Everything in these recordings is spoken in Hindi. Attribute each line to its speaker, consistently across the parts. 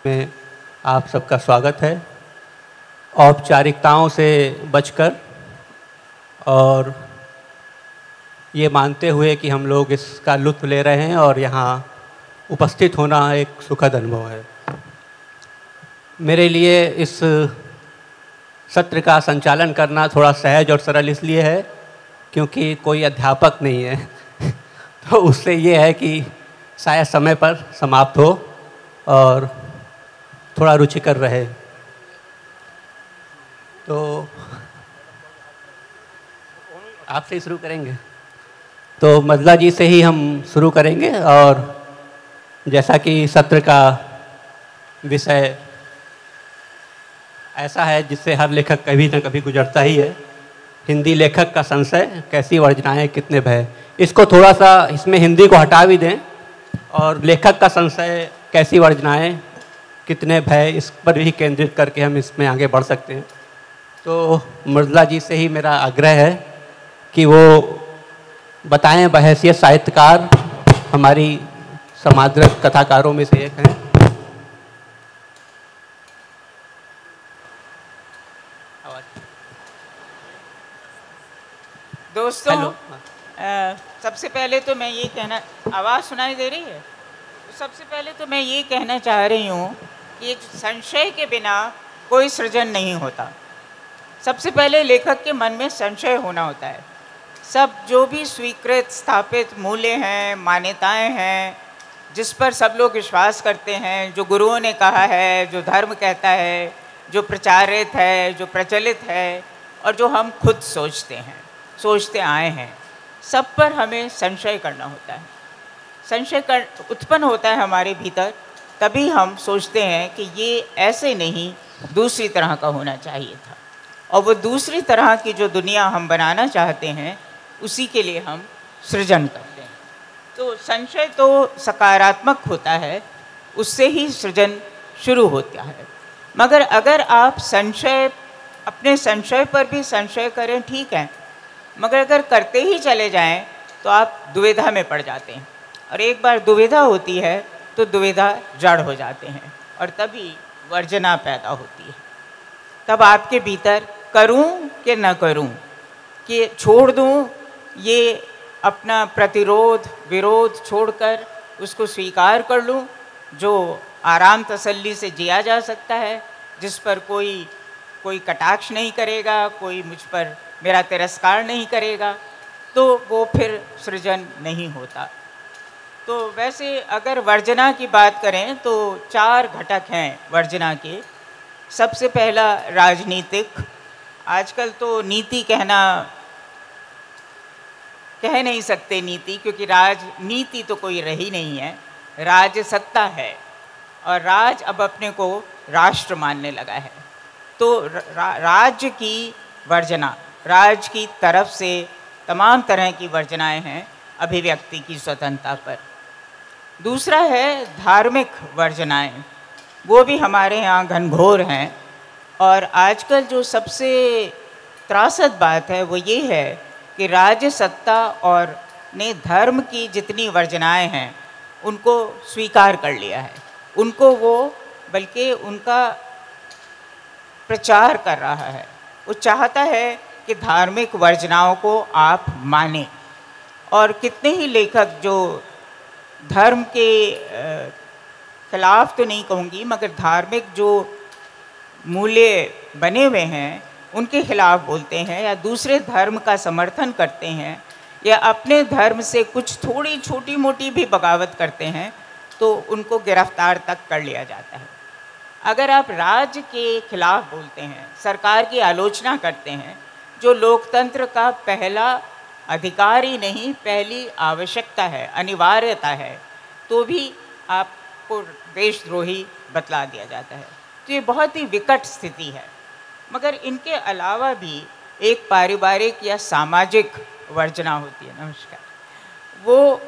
Speaker 1: में आप सबका स्वागत है। औपचारिकताओं से बचकर और ये मानते हुए कि हम लोग इसका लुत्फ़ ले रहे हैं और यहाँ उपस्थित होना एक सुखद अनुभव है। मेरे लिए इस सत्र का संचालन करना थोड़ा सहज और सरल इसलिए है क्योंकि कोई अध्यापक नहीं है तो उससे ये है कि शायद समय पर समाप्त हो और थोड़ा रुचिकर रहे। तो आपसे ही शुरू करेंगे, तो मदला जी से ही हम शुरू करेंगे। और जैसा कि सत्र का विषय ऐसा है जिससे हर लेखक कभी न कभी गुजरता ही है, हिंदी लेखक का संशय, कैसी वर्जनाएं कितने भय। इसको थोड़ा सा इसमें हिंदी को हटा भी दें और लेखक का संशय, कैसी वर्जनाएं कितने भय, इस पर भी केंद्रित करके हम इसमें आगे बढ़ सकते हैं। तो मृदुला जी से ही मेरा आग्रह है कि वो बताएं, बहैसियत साहित्यकार, हमारी समादृत कथाकारों में से एक हैं।
Speaker 2: दोस्तों, सबसे पहले तो मैं ये कहना, आवाज़ सुनाई दे रही है? तो सबसे पहले तो मैं ये कहना चाह रही हूँ कि संशय के बिना कोई सृजन नहीं होता। सबसे पहले लेखक के मन में संशय होना होता है। सब जो भी स्वीकृत स्थापित मूल्य हैं, मान्यताएं हैं, जिस पर सब लोग विश्वास करते हैं, जो गुरुओं ने कहा है, जो धर्म कहता है, जो प्रचारित है, जो प्रचलित है, और जो हम खुद सोचते आए हैं, सब पर हमें संशय करना होता है। संशय उत्पन्न होता है हमारे भीतर, तभी हम सोचते हैं कि ये ऐसे नहीं, दूसरी तरह का होना चाहिए था। और वो दूसरी तरह की जो दुनिया हम बनाना चाहते हैं, उसी के लिए हम सृजन करते हैं। तो संशय तो सकारात्मक होता है, उससे ही सृजन शुरू होता है। मगर अगर आप अपने संशय पर भी संशय करें, ठीक है, मगर अगर करते ही चले जाएं तो आप दुविधा में पड़ जाते हैं। और एक बार दुविधा होती है तो दुविधा जड़ हो जाते हैं और तभी वर्जना पैदा होती है। तब आपके भीतर करूं कि न करूं, कि छोड़ दूं ये अपना प्रतिरोध विरोध छोड़कर उसको स्वीकार कर लूं, जो आराम तसल्ली से जिया जा सकता है, जिस पर कोई कटाक्ष नहीं करेगा, कोई मुझ पर मेरा तिरस्कार नहीं करेगा, तो वो फिर सृजन नहीं होता। तो वैसे अगर वर्जना की बात करें तो 4 घटक हैं वर्जना के। सबसे पहला राजनीतिक। आजकल तो नीति कह नहीं सकते नीति, क्योंकि राजनीति तो कोई रही नहीं है, राजसत्ता है और राज अब अपने को राष्ट्र मानने लगा है। तो राज्य की वर्जना, राज की तरफ से तमाम तरह की वर्जनाएं हैं अभिव्यक्ति की स्वतंत्रता पर। दूसरा है धार्मिक वर्जनाएं, वो भी हमारे यहाँ घनघोर हैं। और आजकल जो सबसे त्रासद बात है वो ये है कि राज्य सत्ता और ने धर्म की जितनी वर्जनाएं हैं उनको स्वीकार कर लिया है, उनको वो बल्कि उनका प्रचार कर रहा है। वो चाहता है कि धार्मिक वर्जनाओं को आप मानें। और कितने ही लेखक जो धर्म के खिलाफ तो नहीं कहूँगी, मगर धार्मिक जो मूल्य बने हुए हैं उनके खिलाफ बोलते हैं, या दूसरे धर्म का समर्थन करते हैं, या अपने धर्म से कुछ थोड़ी छोटी मोटी भी बगावत करते हैं, तो उनको गिरफ्तार तक कर लिया जाता है। अगर आप राज्य के खिलाफ बोलते हैं, सरकार की आलोचना करते हैं, जो लोकतंत्र का पहला अधिकार ही नहीं, पहली आवश्यकता है, अनिवार्यता है, तो भी आपको देशद्रोही बतला दिया जाता है। तो ये बहुत ही विकट स्थिति है। मगर इनके अलावा भी एक पारिवारिक या सामाजिक वर्जना होती है। नमस्कार। वो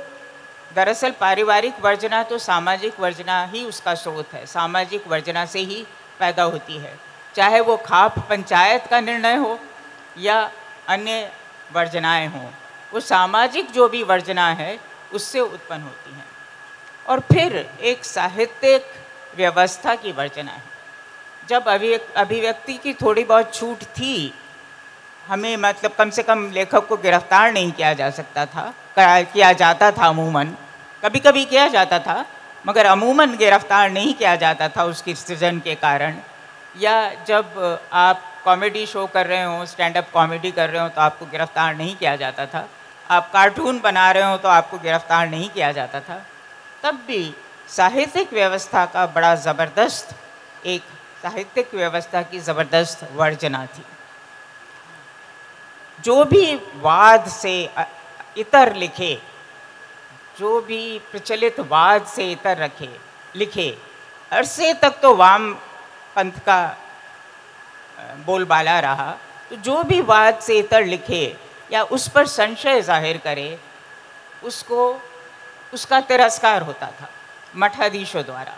Speaker 2: दरअसल पारिवारिक वर्जना तो सामाजिक वर्जना ही उसका स्रोत है, सामाजिक वर्जना से ही पैदा होती है, चाहे वो खाप पंचायत का निर्णय हो या अन्य वर्जनाएं हों। वो सामाजिक जो भी वर्जना है उससे उत्पन्न होती हैं। और फिर एक साहित्यिक व्यवस्था की वर्जना है। जब अभिव्यक्ति की थोड़ी बहुत छूट थी, हमें मतलब कम से कम लेखक को गिरफ्तार नहीं किया जा सकता था, किया जाता था अमूमन, कभी कभी किया जाता था, मगर अमूमन गिरफ्तार नहीं किया जाता था उसकी सृजन के कारण। या जब आप कॉमेडी शो कर रहे हो, स्टैंड अप कॉमेडी कर रहे हो, तो आपको गिरफ्तार नहीं किया जाता था। आप कार्टून बना रहे हो तो आपको गिरफ्तार नहीं किया जाता था। तब भी साहित्यिक व्यवस्था का बड़ा ज़बरदस्त, एक साहित्यिक व्यवस्था की ज़बरदस्त वर्जना थी। जो भी वाद से इतर लिखे, जो भी प्रचलित वाद से इतर लिखे, अरसे तक तो वाम पंथ का बोलबाला रहा। तो जो भी वाद से इतर लिखे या उस पर संशय जाहिर करे, उसका तिरस्कार होता था मठाधीशों द्वारा।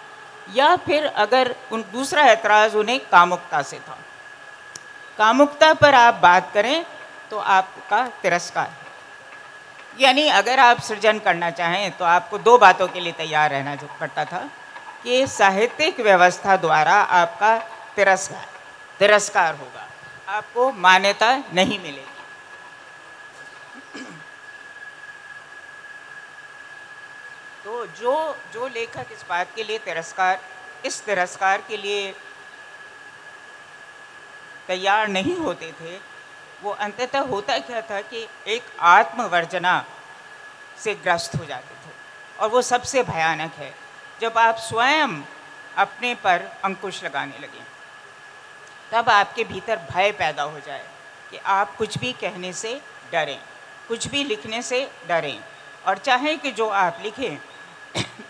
Speaker 2: या फिर अगर दूसरा एतराज़ उन्हें कामुकता से था, कामुकता पर आप बात करें तो आपका तिरस्कार है। यानी अगर आप सृजन करना चाहें तो आपको दो बातों के लिए तैयार रहना पड़ता था कि साहित्यिक व्यवस्था द्वारा आपका तिरस्कार होगा, आपको मान्यता नहीं मिलेगी। तो जो लेखक इस बात के लिए इस तिरस्कार के लिए तैयार नहीं होते थे, वो अंततः होता क्या था कि एक आत्मवर्जना से ग्रस्त हो जाते थे। और वो सबसे भयानक है जब आप स्वयं अपने पर अंकुश लगाने लगें, तब आपके भीतर भय पैदा हो जाए कि आप कुछ भी कहने से डरें, कुछ भी लिखने से डरें, और चाहें कि जो आप लिखें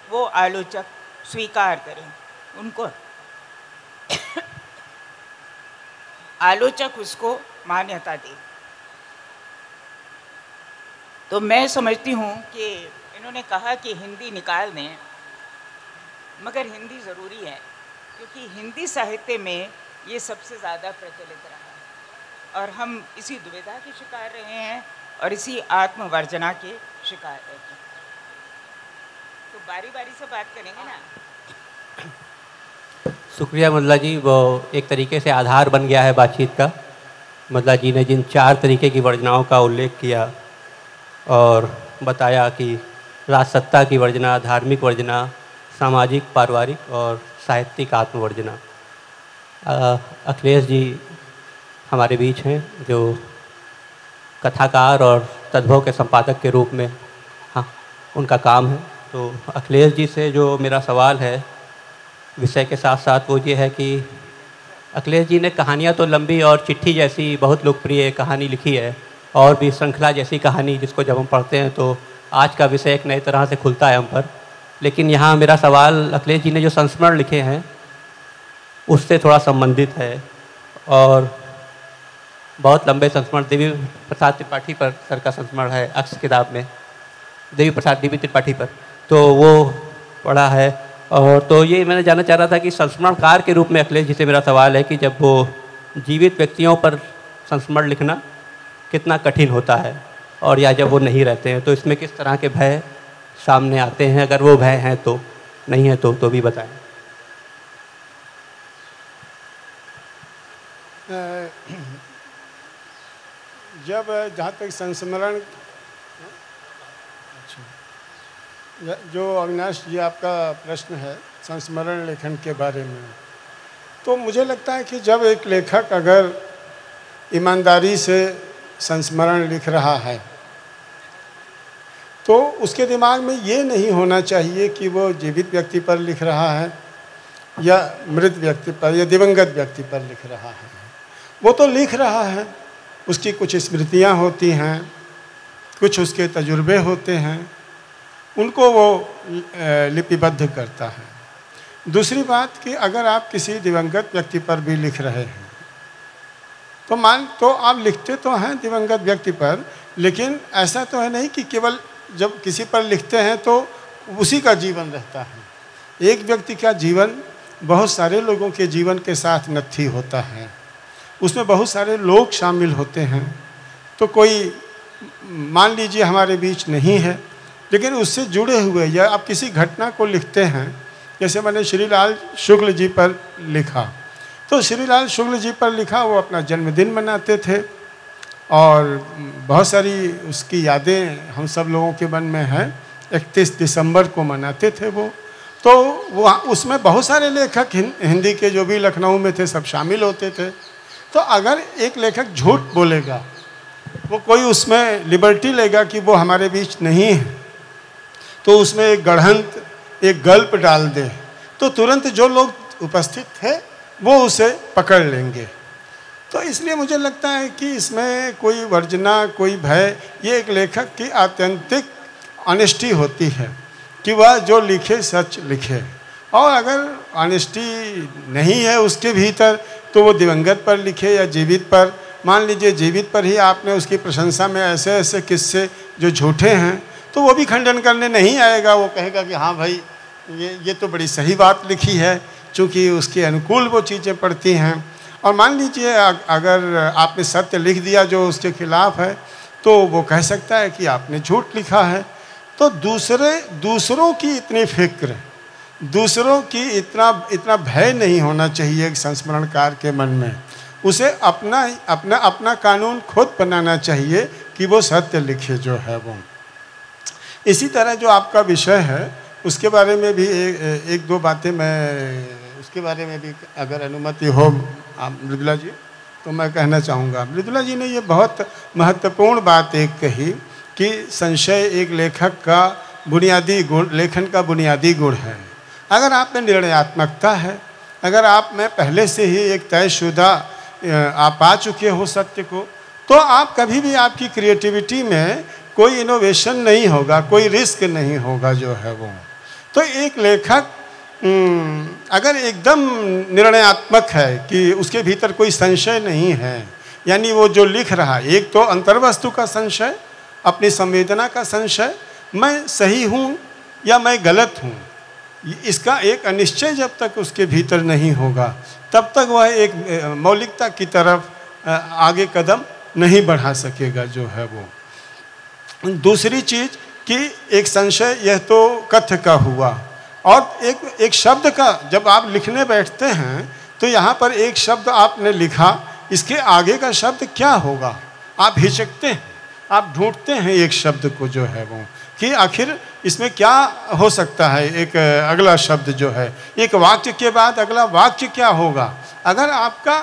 Speaker 2: वो आलोचक स्वीकार करें, उनको आलोचक उसको मान्यता दे। तो मैं समझती हूँ कि इन्होंने कहा कि हिंदी निकाल दें, मगर हिंदी ज़रूरी है, क्योंकि हिंदी साहित्य में ये सबसे ज़्यादा प्रचलित रहा है और हम इसी दुविधा के शिकार रहे हैं और इसी आत्मवर्जना के शिकार रहे हैं। तो बारी बारी से बात करेंगे ना।
Speaker 1: शुक्रिया मल्ला जी, वो एक तरीके से आधार बन गया है बातचीत का। मल्ला जी ने जिन 4 तरीके की वर्जनाओं का उल्लेख किया और बताया कि राजसत्ता की वर्जना, धार्मिक वर्जना, सामाजिक पारिवारिक और साहित्यिक आत्मवर्जना। अखिलेश जी हमारे बीच हैं, जो कथाकार और तद्भव के संपादक के रूप में उनका काम है। तो अखिलेश जी से जो मेरा सवाल है विषय के साथ साथ वो ये है कि अखिलेश जी ने कहानियाँ तो लंबी और चिट्ठी जैसी बहुत लोकप्रिय कहानी लिखी है, और भी श्रृंखला जैसी कहानी जिसको जब हम पढ़ते हैं तो आज का विषय एक नई तरह से खुलता है हम पर। लेकिन यहाँ मेरा सवाल अखिलेश जी ने जो संस्मरण लिखे हैं उससे थोड़ा संबंधित है, और बहुत लंबे संस्मरण देवी प्रसाद त्रिपाठी पर सर का संस्मरण है अक्ष किताब में, देवी प्रसाद देवी त्रिपाठी पर, तो वो पढ़ा है। और तो ये मैंने जानना चाह रहा था कि संस्मरणकार के रूप में अखिलेश जी से मेरा सवाल है कि जब वो जीवित व्यक्तियों पर संस्मरण लिखना कितना कठिन होता है, और या जब वो नहीं रहते हैं तो इसमें किस तरह के भय सामने आते हैं, अगर वो भय हैं तो, नहीं है तो भी बताएं।
Speaker 3: जब जहाँ तक संस्मरण, जो अविनाश जी आपका प्रश्न है संस्मरण लेखन के बारे में, तो मुझे लगता है कि जब एक लेखक अगर ईमानदारी से संस्मरण लिख रहा है तो उसके दिमाग में ये नहीं होना चाहिए कि वो जीवित व्यक्ति पर लिख रहा है या मृत व्यक्ति पर या दिवंगत व्यक्ति पर लिख रहा है। वो तो लिख रहा है, उसकी कुछ स्मृतियाँ होती हैं, कुछ उसके तजुर्बे होते हैं, उनको वो लिपिबद्ध करता है। दूसरी बात कि अगर आप किसी दिवंगत व्यक्ति पर भी लिख रहे हैं तो आप लिखते तो हैं दिवंगत व्यक्ति पर, लेकिन ऐसा तो है नहीं कि केवल जब किसी पर लिखते हैं तो उसी का जीवन रहता है। एक व्यक्ति का जीवन बहुत सारे लोगों के जीवन के साथ नत्थी होता है, उसमें बहुत सारे लोग शामिल होते हैं। तो कोई मान लीजिए हमारे बीच नहीं है, लेकिन उससे जुड़े हुए, या आप किसी घटना को लिखते हैं जैसे मैंने श्रीलाल शुक्ल जी पर लिखा, तो श्रीलाल शुक्ल जी पर लिखा, वो अपना जन्मदिन मनाते थे और बहुत सारी उसकी यादें हम सब लोगों के मन में हैं। 31 दिसंबर को मनाते थे वो, तो वो उसमें बहुत सारे लेखक हिंदी के जो भी लखनऊ में थे सब शामिल होते थे। तो अगर एक लेखक झूठ बोलेगा, वो कोई उसमें लिबर्टी लेगा कि वो हमारे बीच नहीं है, तो उसमें एक गढ़ंत, एक गल्प डाल दे, तो तुरंत जो लोग उपस्थित थे वो उसे पकड़ लेंगे। तो इसलिए मुझे लगता है कि इसमें कोई वर्जना, कोई भय, ये एक लेखक की आत्यंतिक ऑनेस्टी होती है कि वह जो लिखे सच लिखे। और अगर ऑनेस्टी नहीं है उसके भीतर, तो वो दिवंगत पर लिखे या जीवित पर। मान लीजिए जीवित पर ही आपने उसकी प्रशंसा में ऐसे ऐसे किस्से जो झूठे हैं, तो वो भी खंडन करने नहीं आएगा। वो कहेगा कि हाँ भाई ये तो बड़ी सही बात लिखी है, चूँकि उसके अनुकूल वो चीज़ें पढ़ती हैं। और मान लीजिए अगर आपने सत्य लिख दिया जो उसके खिलाफ है, तो वो कह सकता है कि आपने झूठ लिखा है। तो दूसरों की इतनी फिक्र, दूसरों की इतना भय नहीं होना चाहिए एक संस्मरणकार के मन में। उसे अपना कानून खुद बनाना चाहिए कि वो सत्य लिखे जो है वो। इसी तरह जो आपका विषय है उसके बारे में भी एक दो बातें मैं उसके बारे में भी अगर अनुमति हो मृदुला जी, तो मैं कहना चाहूँगा। मृदुला जी ने ये बहुत महत्वपूर्ण बात एक कही कि संशय एक लेखक का बुनियादी गुण, लेखन का बुनियादी गुण है। अगर आप में निर्णयात्मकता है, अगर आप में पहले से ही एक तयशुदा आप पा चुके हो सत्य को, तो आप कभी भी आपकी क्रिएटिविटी में कोई इनोवेशन नहीं होगा, कोई रिस्क नहीं होगा जो है वो। तो एक लेखक अगर एकदम निर्णयात्मक है कि उसके भीतर कोई संशय नहीं है, यानी वो जो लिख रहा है, एक तो अंतर्वस्तु का संशय, अपनी संवेदना का संशय, मैं सही हूँ या मैं गलत हूँ, इसका एक अनिश्चय जब तक उसके भीतर नहीं होगा, तब तक वह एक मौलिकता की तरफ आगे कदम नहीं बढ़ा सकेगा जो है वो। दूसरी चीज़ कि एक संशय यह तो कथ्य का हुआ, और एक शब्द का जब आप लिखने बैठते हैं तो यहाँ पर एक शब्द आपने लिखा, इसके आगे का शब्द क्या होगा, आप हिचकते हैं, आप ढूंढते हैं एक शब्द को जो है वो, कि आखिर इसमें क्या हो सकता है। एक अगला शब्द जो है, एक वाक्य के बाद अगला वाक्य क्या होगा। अगर आपका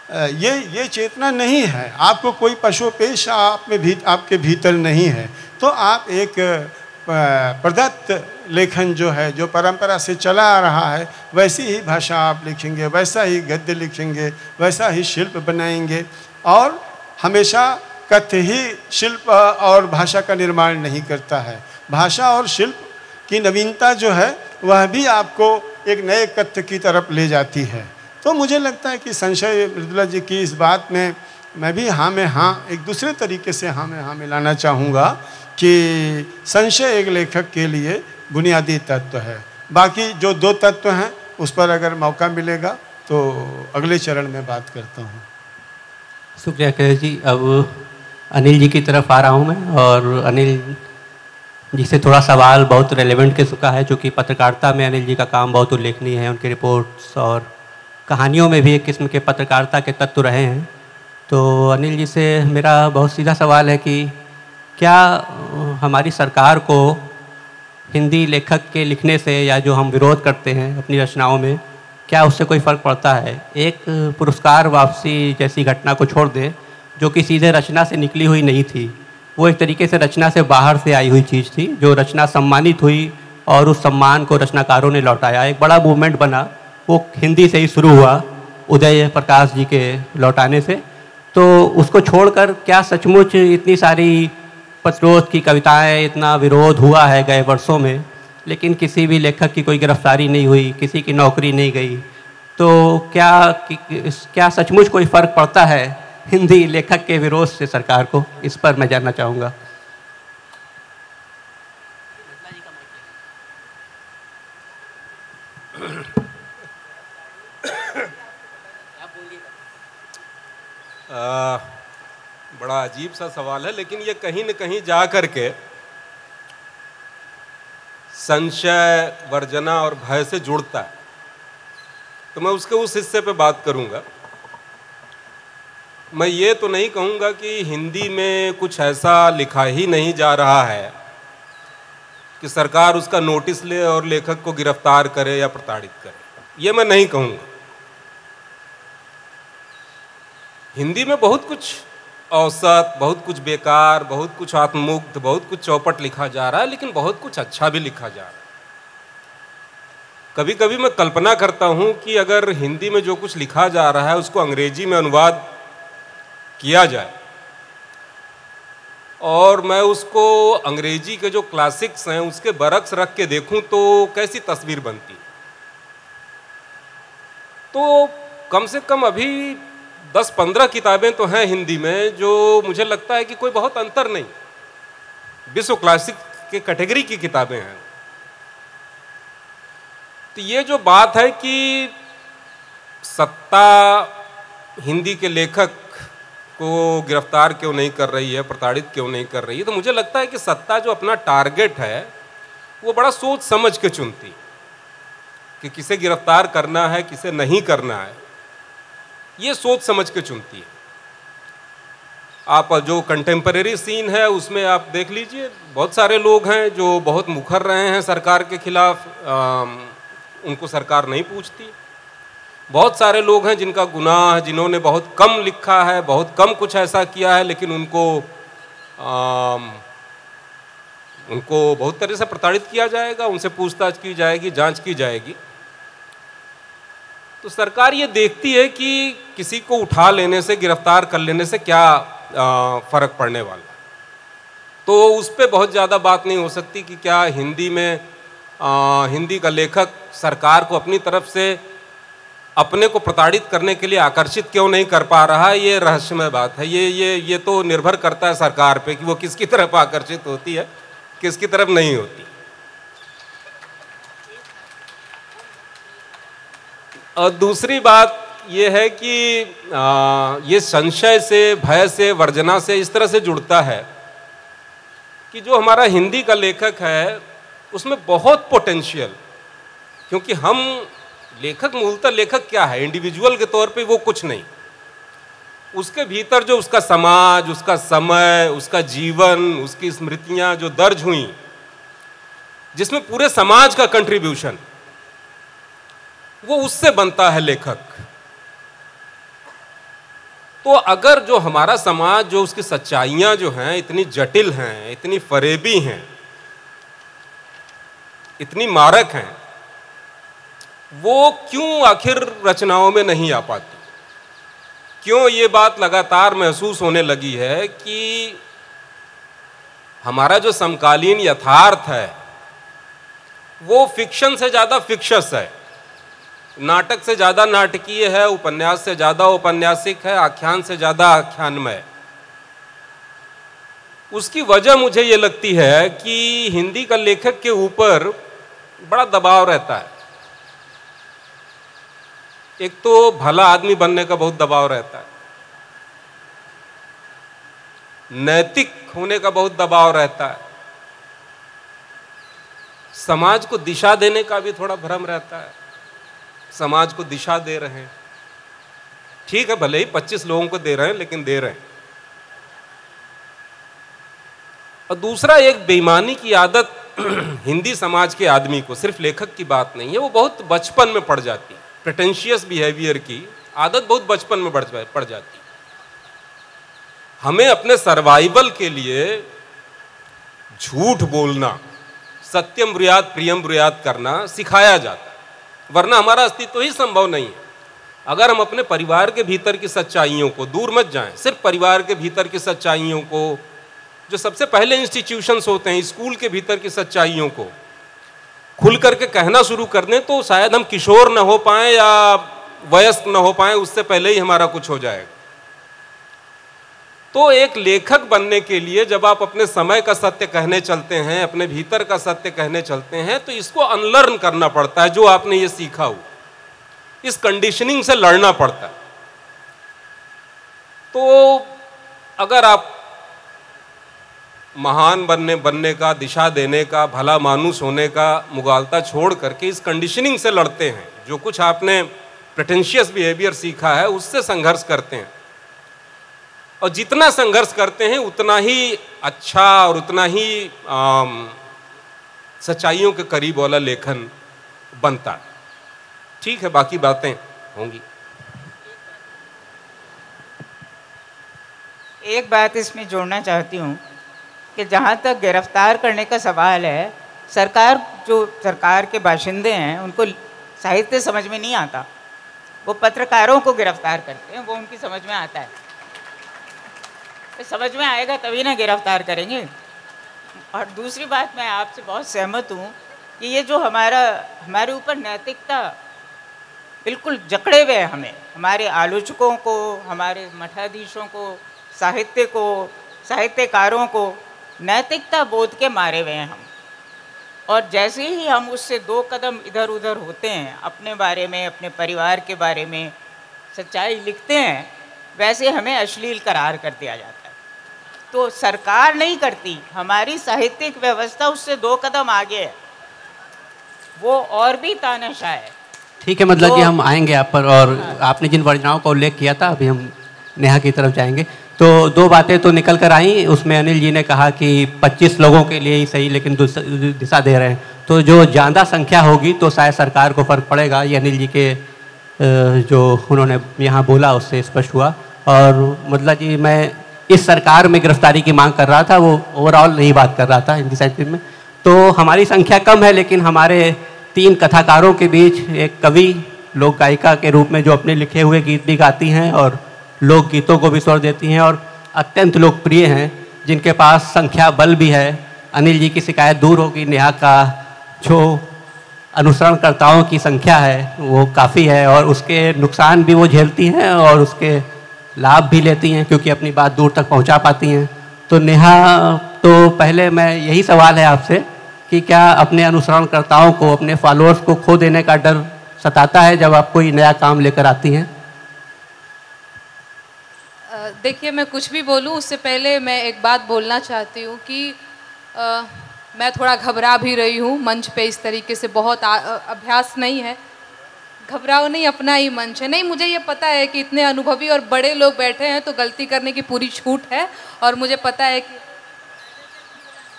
Speaker 3: ये चेतना नहीं है, आपको कोई पशुपेश आपके भीतर नहीं है, तो आप एक प्रदत्त लेखन जो है, जो परंपरा से चला आ रहा है, वैसी ही भाषा आप लिखेंगे, वैसा ही गद्य लिखेंगे, वैसा ही शिल्प बनाएंगे। और हमेशा कथ्य ही शिल्प और भाषा का निर्माण नहीं करता है। भाषा और शिल्प की नवीनता जो है वह भी आपको एक नए कथ्य की तरफ ले जाती है। तो मुझे लगता है कि संशय मृदुला जी की इस बात में मैं भी हाँ में हाँ, एक दूसरे तरीके से हाँ में हाँ मिलाना चाहूँगा कि संशय एक लेखक के लिए बुनियादी तत्व है। बाकी जो दो तत्व हैं उस पर अगर मौका मिलेगा तो अगले चरण में बात करता हूँ।
Speaker 1: शुक्रिया कैलाश जी। अब अनिल जी की तरफ आ रहा हूँ मैं, और अनिल जी से थोड़ा सवाल बहुत रेलेवेंट के चुका है, चूँकि पत्रकारिता में अनिल जी का काम बहुत उल्लेखनीय है, उनकी रिपोर्ट्स और कहानियों में भी एक किस्म के पत्रकारिता के तत्व रहे हैं। तो अनिल जी से मेरा बहुत सीधा सवाल है कि क्या हमारी सरकार को हिंदी लेखक के लिखने से, या जो हम विरोध करते हैं अपनी रचनाओं में, क्या उससे कोई फ़र्क पड़ता है? एक पुरस्कार वापसी जैसी घटना को छोड़ दें, जो कि सीधे रचना से निकली हुई नहीं थी, वो एक तरीके से रचना से बाहर से आई हुई चीज़ थी, जो रचना सम्मानित हुई और उस सम्मान को रचनाकारों ने लौटाया। एक बड़ा मूवमेंट बना, वो हिंदी से ही शुरू हुआ उदय प्रकाश जी के लौटाने से। तो उसको छोड़कर क्या सचमुच इतनी सारी प्रतिरोध की कविताएं, इतना विरोध हुआ है गए वर्षों में, लेकिन किसी भी लेखक की कोई गिरफ्तारी नहीं हुई, किसी की नौकरी नहीं गई, तो क्या सचमुच कोई फ़र्क पड़ता है हिंदी लेखक के विरोध से सरकार को? इस पर मैं जानना चाहूँगा।
Speaker 4: बड़ा अजीब सा सवाल है, लेकिन ये कहीं न कहीं जा कर के संशय, वर्जना और भय से जुड़ता है, तो मैं उसके उस हिस्से पे बात करूंगा। मैं ये तो नहीं कहूँगा कि हिंदी में कुछ ऐसा लिखा ही नहीं जा रहा है कि सरकार उसका नोटिस ले और लेखक को गिरफ्तार करे या प्रताड़ित करे, ये मैं नहीं कहूँगा। हिंदी में बहुत कुछ औसत, बहुत कुछ बेकार, बहुत कुछ आत्ममुग्ध, बहुत कुछ चौपट लिखा जा रहा है, लेकिन बहुत कुछ अच्छा भी लिखा जा रहा है। कभी कभी मैं कल्पना करता हूँ कि अगर हिंदी में जो कुछ लिखा जा रहा है उसको अंग्रेजी में अनुवाद किया जाए और मैं उसको अंग्रेजी के जो क्लासिक्स हैं उसके बरक्स रख के देखूं तो कैसी तस्वीर बनती। तो कम से कम अभी 10-15 किताबें तो हैं हिंदी में जो मुझे लगता है कि कोई बहुत अंतर नहीं, विश्व क्लासिक के कैटेगरी की किताबें हैं। तो ये जो बात है कि सत्ता हिंदी के लेखक को गिरफ्तार क्यों नहीं कर रही है, प्रताड़ित क्यों नहीं कर रही है, तो मुझे लगता है कि सत्ता जो अपना टारगेट है वो बड़ा सोच समझ के चुनती कि किसे गिरफ्तार करना है, किसे नहीं करना है, ये सोच समझ के चुनती है। आप जो कंटेम्परेरी सीन है उसमें आप देख लीजिए, बहुत सारे लोग हैं जो बहुत मुखर रहे हैं सरकार के खिलाफ, उनको सरकार नहीं पूछती। बहुत सारे लोग हैं जिनका गुनाह है, जिन्होंने बहुत कम लिखा है, बहुत कम कुछ ऐसा किया है, लेकिन उनको बहुत तरह से प्रताड़ित किया जाएगा, उनसे पूछताछ की जाएगी, जांच की जाएगी। तो सरकार ये देखती है कि किसी को उठा लेने से, गिरफ्तार कर लेने से क्या फर्क पड़ने वाला है। तो उस पर बहुत ज़्यादा बात नहीं हो सकती कि क्या हिंदी में हिंदी का लेखक सरकार को अपनी तरफ से अपने को प्रताड़ित करने के लिए आकर्षित क्यों नहीं कर पा रहा है, ये रहस्यमय बात है। ये तो निर्भर करता है सरकार पे कि वो किसकी तरफ आकर्षित होती है, किसकी तरफ नहीं होती। और दूसरी बात ये है कि ये संशय से, भय से, वर्जना से इस तरह से जुड़ता है कि जो हमारा हिंदी का लेखक है उसमें बहुत पोटेंशियल, क्योंकि हम लेखक मूलतः लेखक क्या है, इंडिविजुअल के तौर पे वो कुछ नहीं, उसके भीतर जो उसका समाज, उसका समय, उसका जीवन, उसकी स्मृतियां जो दर्ज हुई, जिसमें पूरे समाज का कंट्रीब्यूशन, वो उससे बनता है लेखक। तो अगर जो हमारा समाज, जो उसकी सच्चाइयां जो हैं इतनी जटिल हैं, इतनी फरेबी हैं, इतनी मारक हैं, वो क्यों आखिर रचनाओं में नहीं आ पाती? क्यों ये बात लगातार महसूस होने लगी है कि हमारा जो समकालीन यथार्थ है वो फिक्शन से ज़्यादा फिक्शस है, नाटक से ज़्यादा नाटकीय है, उपन्यास से ज़्यादा औपन्यासिक है, आख्यान से ज़्यादा आख्यानमय। उसकी वजह मुझे ये लगती है कि हिंदी का लेखक के ऊपर बड़ा दबाव रहता है। एक तो भला आदमी बनने का बहुत दबाव रहता है, नैतिक होने का बहुत दबाव रहता है, समाज को दिशा देने का भी थोड़ा भ्रम रहता है, समाज को दिशा दे रहे हैं, ठीक है भले ही 25 लोगों को दे रहे हैं, लेकिन दे रहे हैं। और दूसरा, एक बेईमानी की आदत हिंदी समाज के आदमी को, सिर्फ लेखक की बात नहीं है, वो बहुत बचपन में पड़ जाती है। प्रिटेंशियस बिहेवियर की आदत बहुत बचपन में पड़ जाती है। हमें अपने सर्वाइवल के लिए झूठ बोलना, सत्यम ब्रूयात प्रियम ब्रूयात करना सिखाया जाता है, वरना हमारा अस्तित्व ही संभव नहीं है। अगर हम अपने परिवार के भीतर की सच्चाइयों को, दूर मत जाएं, सिर्फ परिवार के भीतर की सच्चाइयों को, जो सबसे पहले इंस्टीट्यूशंस होते हैं, स्कूल के भीतर की सच्चाइयों को खुल करके कहना शुरू कर दें, तो शायद हम किशोर न हो पाएं या वयस्क न हो पाएं, उससे पहले ही हमारा कुछ हो जाएगा। तो एक लेखक बनने के लिए जब आप अपने समय का सत्य कहने चलते हैं, अपने भीतर का सत्य कहने चलते हैं, तो इसको अनलर्न करना पड़ता है, जो आपने ये सीखा हो, इस कंडीशनिंग से लड़ना पड़ता है। तो अगर आप महान बनने का, दिशा देने का, भला मानुस होने का मुगालता छोड़ करके इस कंडीशनिंग से लड़ते हैं। जो कुछ आपने प्रेटेंशियस बिहेवियर सीखा है उससे संघर्ष करते हैं, और जितना संघर्ष करते हैं उतना ही अच्छा और उतना ही सच्चाइयों के करीब वाला लेखन बनता है। ठीक है, बाकी बातें होंगी।
Speaker 2: एक बात इसमें जोड़ना चाहती हूँ कि जहाँ तक गिरफ्तार करने का सवाल है, सरकार के बाशिंदे हैं उनको साहित्य समझ में नहीं आता, वो पत्रकारों को गिरफ्तार करते हैं, वो उनकी समझ में आता है। तो समझ में आएगा तभी ना गिरफ्तार करेंगे। और दूसरी बात, मैं आपसे बहुत सहमत हूँ कि ये जो हमारे ऊपर नैतिकता बिल्कुल जकड़े हुए हैं, हमारे आलोचकों को, हमारे मठाधीशों को, साहित्य को, साहित्यकारों को नैतिकता बोध के मारे हुए हैं हम। और जैसे ही हम उससे 2 कदम इधर उधर होते हैं, अपने बारे में, अपने परिवार के बारे में सच्चाई लिखते हैं, वैसे हमें अश्लील करार कर दिया जाता है। तो सरकार नहीं करती, हमारी साहित्यिक व्यवस्था उससे 2 कदम आगे है, वो और भी तानाशाह है।
Speaker 1: ठीक है, मतलब कि हम आएंगे आप पर, और आपने जिन वर्जनाओं का उल्लेख किया था, अभी हम नेहा की तरफ जाएंगे। तो 2 बातें तो निकल कर आई। उसमें अनिल जी ने कहा कि 25 लोगों के लिए ही सही, लेकिन दिशा दे रहे हैं, तो जो ज़्यादा संख्या होगी तो शायद सरकार को फ़र्क पड़ेगा। ये अनिल जी के जो उन्होंने यहाँ बोला उससे स्पष्ट हुआ। और मतलब जी मैं इस सरकार में गिरफ्तारी की मांग कर रहा था, वो ओवरऑल नहीं बात कर रहा था हिंदी साहित्य में। तो हमारी संख्या कम है, लेकिन हमारे 3 कथाकारों के बीच एक कवि, लोक गायिका के रूप में जो अपने लिखे हुए गीत भी गाती हैं और लोक गीतों को भी स्वर देती हैं और अत्यंत लोकप्रिय हैं, जिनके पास संख्या बल भी है। अनिल जी की शिकायत दूर होगी, नेहा का जो अनुसरणकर्ताओं की संख्या है वो काफ़ी है, और उसके नुकसान भी वो झेलती हैं और उसके लाभ भी लेती हैं, क्योंकि अपनी बात दूर तक पहुंचा पाती हैं। तो नेहा, तो पहले मैं यही सवाल है आपसे कि क्या अपने अनुसरणकर्ताओं को, अपने फॉलोअर्स को खो देने का डर सताता है जब आप कोई नया काम लेकर आती हैं?
Speaker 5: देखिए, मैं कुछ भी बोलूं उससे पहले मैं एक बात बोलना चाहती हूं कि मैं थोड़ा घबरा भी रही हूं। मंच पे इस तरीके से बहुत अभ्यास नहीं है। घबराओ नहीं, अपना ही मंच है। नहीं, मुझे ये पता है कि इतने अनुभवी और बड़े लोग बैठे हैं तो गलती करने की पूरी छूट है, और मुझे पता है कि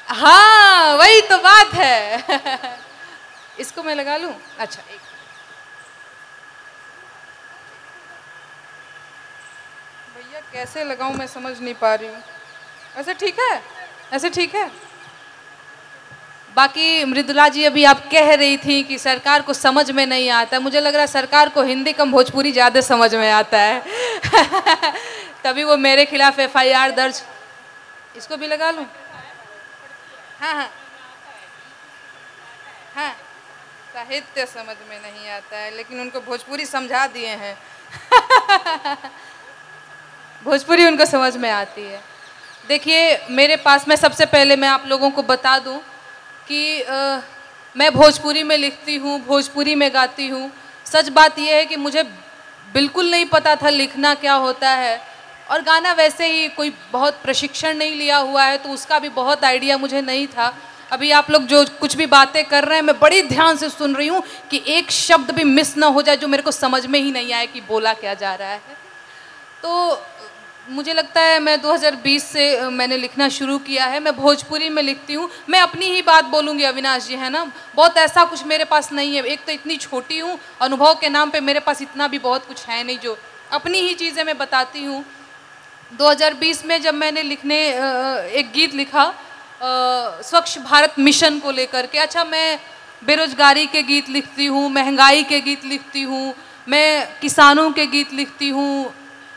Speaker 5: हाँ, वही तो बात है। इसको मैं लगा लूं? अच्छा, एक भैया कैसे लगाऊं मैं समझ नहीं पा रही हूँ। ऐसे ठीक है? ऐसे ठीक है? बाकी मृदुला जी, अभी आप कह रही थी कि सरकार को समझ में नहीं आता। मुझे लग रहा है सरकार को हिंदी कम भोजपुरी ज़्यादा समझ में आता है। तभी वो मेरे खिलाफ FIR दर्ज। इसको भी लगा लूं? हाँ हाँ हाँ, साहित्य समझ में नहीं आता है, लेकिन उनको भोजपुरी समझा दिए हैं। भोजपुरी उनको समझ में आती है। देखिए, मेरे पास, मैं सबसे पहले मैं आप लोगों को बता दूं कि मैं भोजपुरी में लिखती हूँ, भोजपुरी में गाती हूँ। सच बात यह है कि मुझे बिल्कुल नहीं पता था लिखना क्या होता है, और गाना वैसे ही कोई बहुत प्रशिक्षण नहीं लिया हुआ है, तो उसका भी बहुत आइडिया मुझे नहीं था। अभी आप लोग जो कुछ भी बातें कर रहे हैं, मैं बड़ी ध्यान से सुन रही हूँ कि एक शब्द भी मिस ना हो जाए जो मेरे को समझ में ही नहीं आए कि बोला क्या जा रहा है। तो मुझे लगता है मैं 2020 से मैंने लिखना शुरू किया है। मैं भोजपुरी में लिखती हूँ। मैं अपनी ही बात बोलूँगी, अविनाश जी, है ना। बहुत ऐसा कुछ मेरे पास नहीं है। एक तो इतनी छोटी हूँ, अनुभव के नाम पे मेरे पास इतना भी बहुत कुछ है नहीं, जो अपनी ही चीज़ें मैं बताती हूँ। 2020 में जब मैंने लिखने एक गीत लिखा स्वच्छ भारत मिशन को लेकर के। अच्छा, मैं बेरोजगारी के गीत लिखती हूँ, महंगाई के गीत लिखती हूँ, मैं किसानों के गीत लिखती हूँ,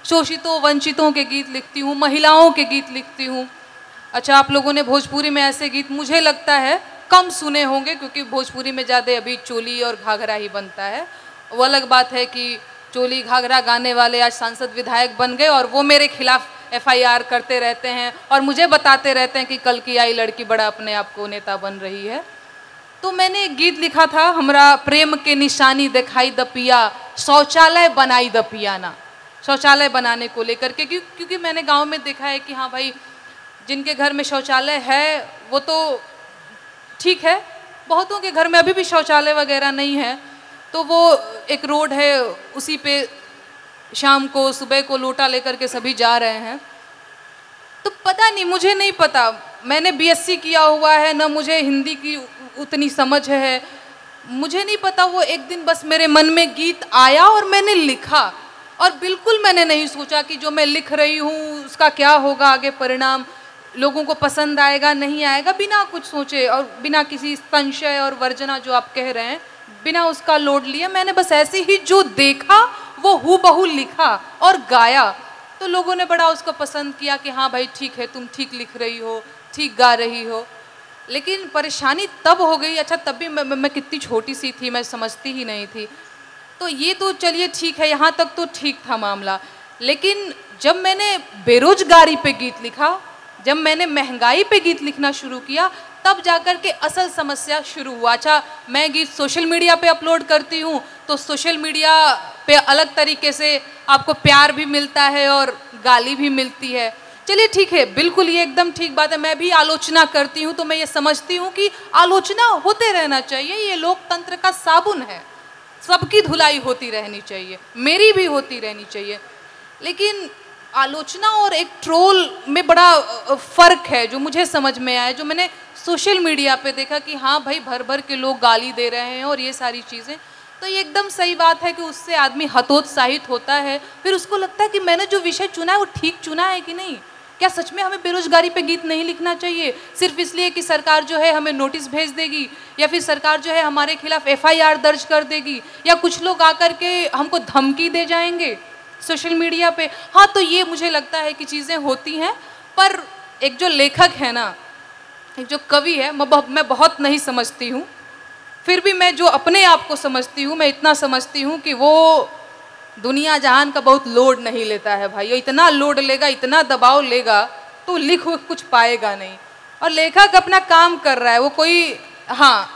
Speaker 5: शोषितों वंचितों के गीत लिखती हूँ, महिलाओं के गीत लिखती हूँ। अच्छा, आप लोगों ने भोजपुरी में ऐसे गीत मुझे लगता है कम सुने होंगे, क्योंकि भोजपुरी में ज़्यादा अभी चोली और घाघरा ही बनता है। वो अलग बात है कि चोली घाघरा गाने वाले आज सांसद विधायक बन गए और वो मेरे खिलाफ FIR करते रहते हैं और मुझे बताते रहते हैं कि कल की आई लड़की बड़ा अपने आप को नेता बन रही है। तो मैंने एक गीत लिखा था, हमरा प्रेम के निशानी दिखाई द पिया, शौचालय बनाई द पिया ना। शौचालय बनाने को लेकर के, क्योंकि मैंने गांव में देखा है कि हाँ भाई, जिनके घर में शौचालय है वो तो ठीक है, बहुतों के घर में अभी भी शौचालय वगैरह नहीं है, तो वो एक रोड है उसी पे शाम को सुबह को लोटा लेकर के सभी जा रहे हैं। तो पता नहीं, मुझे नहीं पता, मैंने बीएससी किया हुआ है, ना मुझे हिंदी की उतनी समझ है, मुझे नहीं पता। वो एक दिन बस मेरे मन में गीत आया और मैंने लिखा, और बिल्कुल मैंने नहीं सोचा कि जो मैं लिख रही हूँ उसका क्या होगा आगे परिणाम, लोगों को पसंद आएगा नहीं आएगा, बिना कुछ सोचे और बिना किसी संशय और वर्जना जो आप कह रहे हैं, बिना उसका लोड लिए मैंने बस ऐसे ही जो देखा वो हूबहू लिखा और गाया। तो लोगों ने बड़ा उसको पसंद किया कि हाँ भाई ठीक है, तुम ठीक लिख रही हो, ठीक गा रही हो। लेकिन परेशानी तब हो गई, अच्छा तब भी मैं कितनी छोटी सी थी, मैं समझती ही नहीं थी। तो ये तो चलिए ठीक है, यहाँ तक तो ठीक था मामला। लेकिन जब मैंने बेरोजगारी पे गीत लिखा, जब मैंने महंगाई पे गीत लिखना शुरू किया, तब जाकर के असल समस्या शुरू हुआ। अच्छा, मैं गीत सोशल मीडिया पे अपलोड करती हूँ, तो सोशल मीडिया पे अलग तरीके से आपको प्यार भी मिलता है और गाली भी मिलती है। चलिए ठीक है, बिल्कुल ये एकदम ठीक बात है, मैं भी आलोचना करती हूँ, तो मैं ये समझती हूँ कि आलोचना होते रहना चाहिए, ये लोकतंत्र का साबुन है, सबकी धुलाई होती रहनी चाहिए, मेरी भी होती रहनी चाहिए। लेकिन आलोचना और एक ट्रोल में बड़ा फ़र्क है, जो मुझे समझ में आया, जो मैंने सोशल मीडिया पे देखा कि हाँ भाई भर भर के लोग गाली दे रहे हैं और ये सारी चीज़ें, तो ये एकदम सही बात है कि उससे आदमी हतोत्साहित होता है, फिर उसको लगता है कि मैंने जो विषय चुना है वो ठीक चुना है कि नहीं। क्या सच में हमें बेरोजगारी पे गीत नहीं लिखना चाहिए सिर्फ इसलिए कि सरकार जो है हमें नोटिस भेज देगी, या फिर सरकार जो है हमारे खिलाफ FIR दर्ज कर देगी, या कुछ लोग आकर के हमको धमकी दे जाएंगे सोशल मीडिया पे। हाँ, तो ये मुझे लगता है कि चीज़ें होती हैं, पर एक जो लेखक है ना, एक जो कवि है, मैं बहुत नहीं समझती हूँ, फिर भी मैं जो अपने आप को समझती हूँ, मैं इतना समझती हूँ कि वो दुनिया जहान का बहुत लोड नहीं लेता है भाई। इतना लोड लेगा, इतना दबाव लेगा तो लिख कुछ पाएगा नहीं। और लेखक अपना काम कर रहा है, वो कोई, हाँ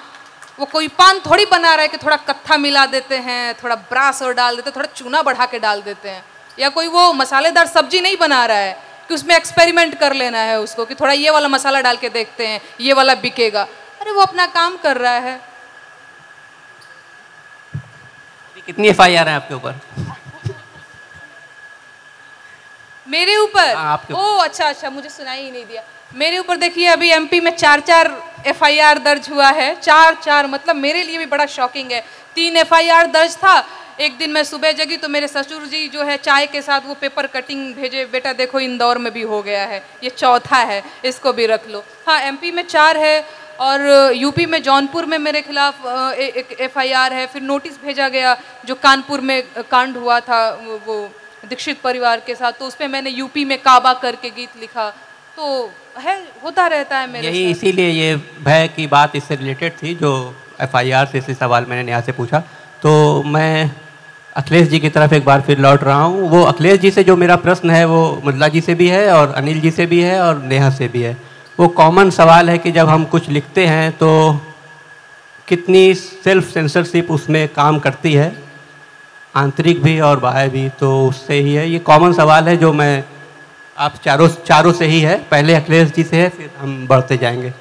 Speaker 5: वो कोई पान थोड़ी बना रहा है कि थोड़ा कत्था मिला देते हैं, थोड़ा ब्रास और डाल देते हैं, थोड़ा चूना बढ़ा के डाल देते हैं, या कोई वो मसालेदार सब्जी नहीं बना रहा है कि उसमें एक्सपेरिमेंट कर लेना है उसको कि थोड़ा ये वाला मसाला डाल के देखते हैं ये वाला बिकेगा। अरे वो अपना काम कर रहा है।
Speaker 1: कितनी FIR है आपके ऊपर?
Speaker 5: मेरे ऊपर? ओह अच्छा, मुझे सुनाई ही नहीं दिया। मेरे ऊपर देखिए अभी MP में 4 FIR दर्ज हुआ है। 4 मतलब मेरे लिए भी बड़ा शॉकिंग है। 3 FIR दर्ज था। एक दिन मैं सुबह जगी तो मेरे ससुर जी जो है चाय के साथ वो पेपर कटिंग भेजे, बेटा देखो इंदौर में भी हो गया है, ये चौथा है, इसको भी रख लो। हाँ, MP में 4 है और UP में जौनपुर में मेरे खिलाफ एक FIR है। फिर नोटिस भेजा गया जो कानपुर में कांड हुआ था वो दीक्षित परिवार के साथ, तो उस पर मैंने UP में काबा करके गीत लिखा। तो है, होता रहता है मेरे
Speaker 1: यही, इसीलिए ये भय की बात इससे रिलेटेड थी जो FIR से सवाल मैंने नेहा से पूछा। तो मैं अखिलेश जी की तरफ एक बार फिर लौट रहा हूँ। वो अखिलेश जी से जो मेरा प्रश्न है वो मृदुला जी से भी है और अनिल जी से भी है और नेहा से भी है। वो कॉमन सवाल है कि जब हम कुछ लिखते हैं तो कितनी सेल्फ सेंसरशिप उसमें काम करती है, आंतरिक भी और बाह्य भी। तो उससे ही है, ये कॉमन सवाल है जो मैं आप चारों से ही है। पहले अखिलेश जी से है, फिर हम बढ़ते जाएंगे।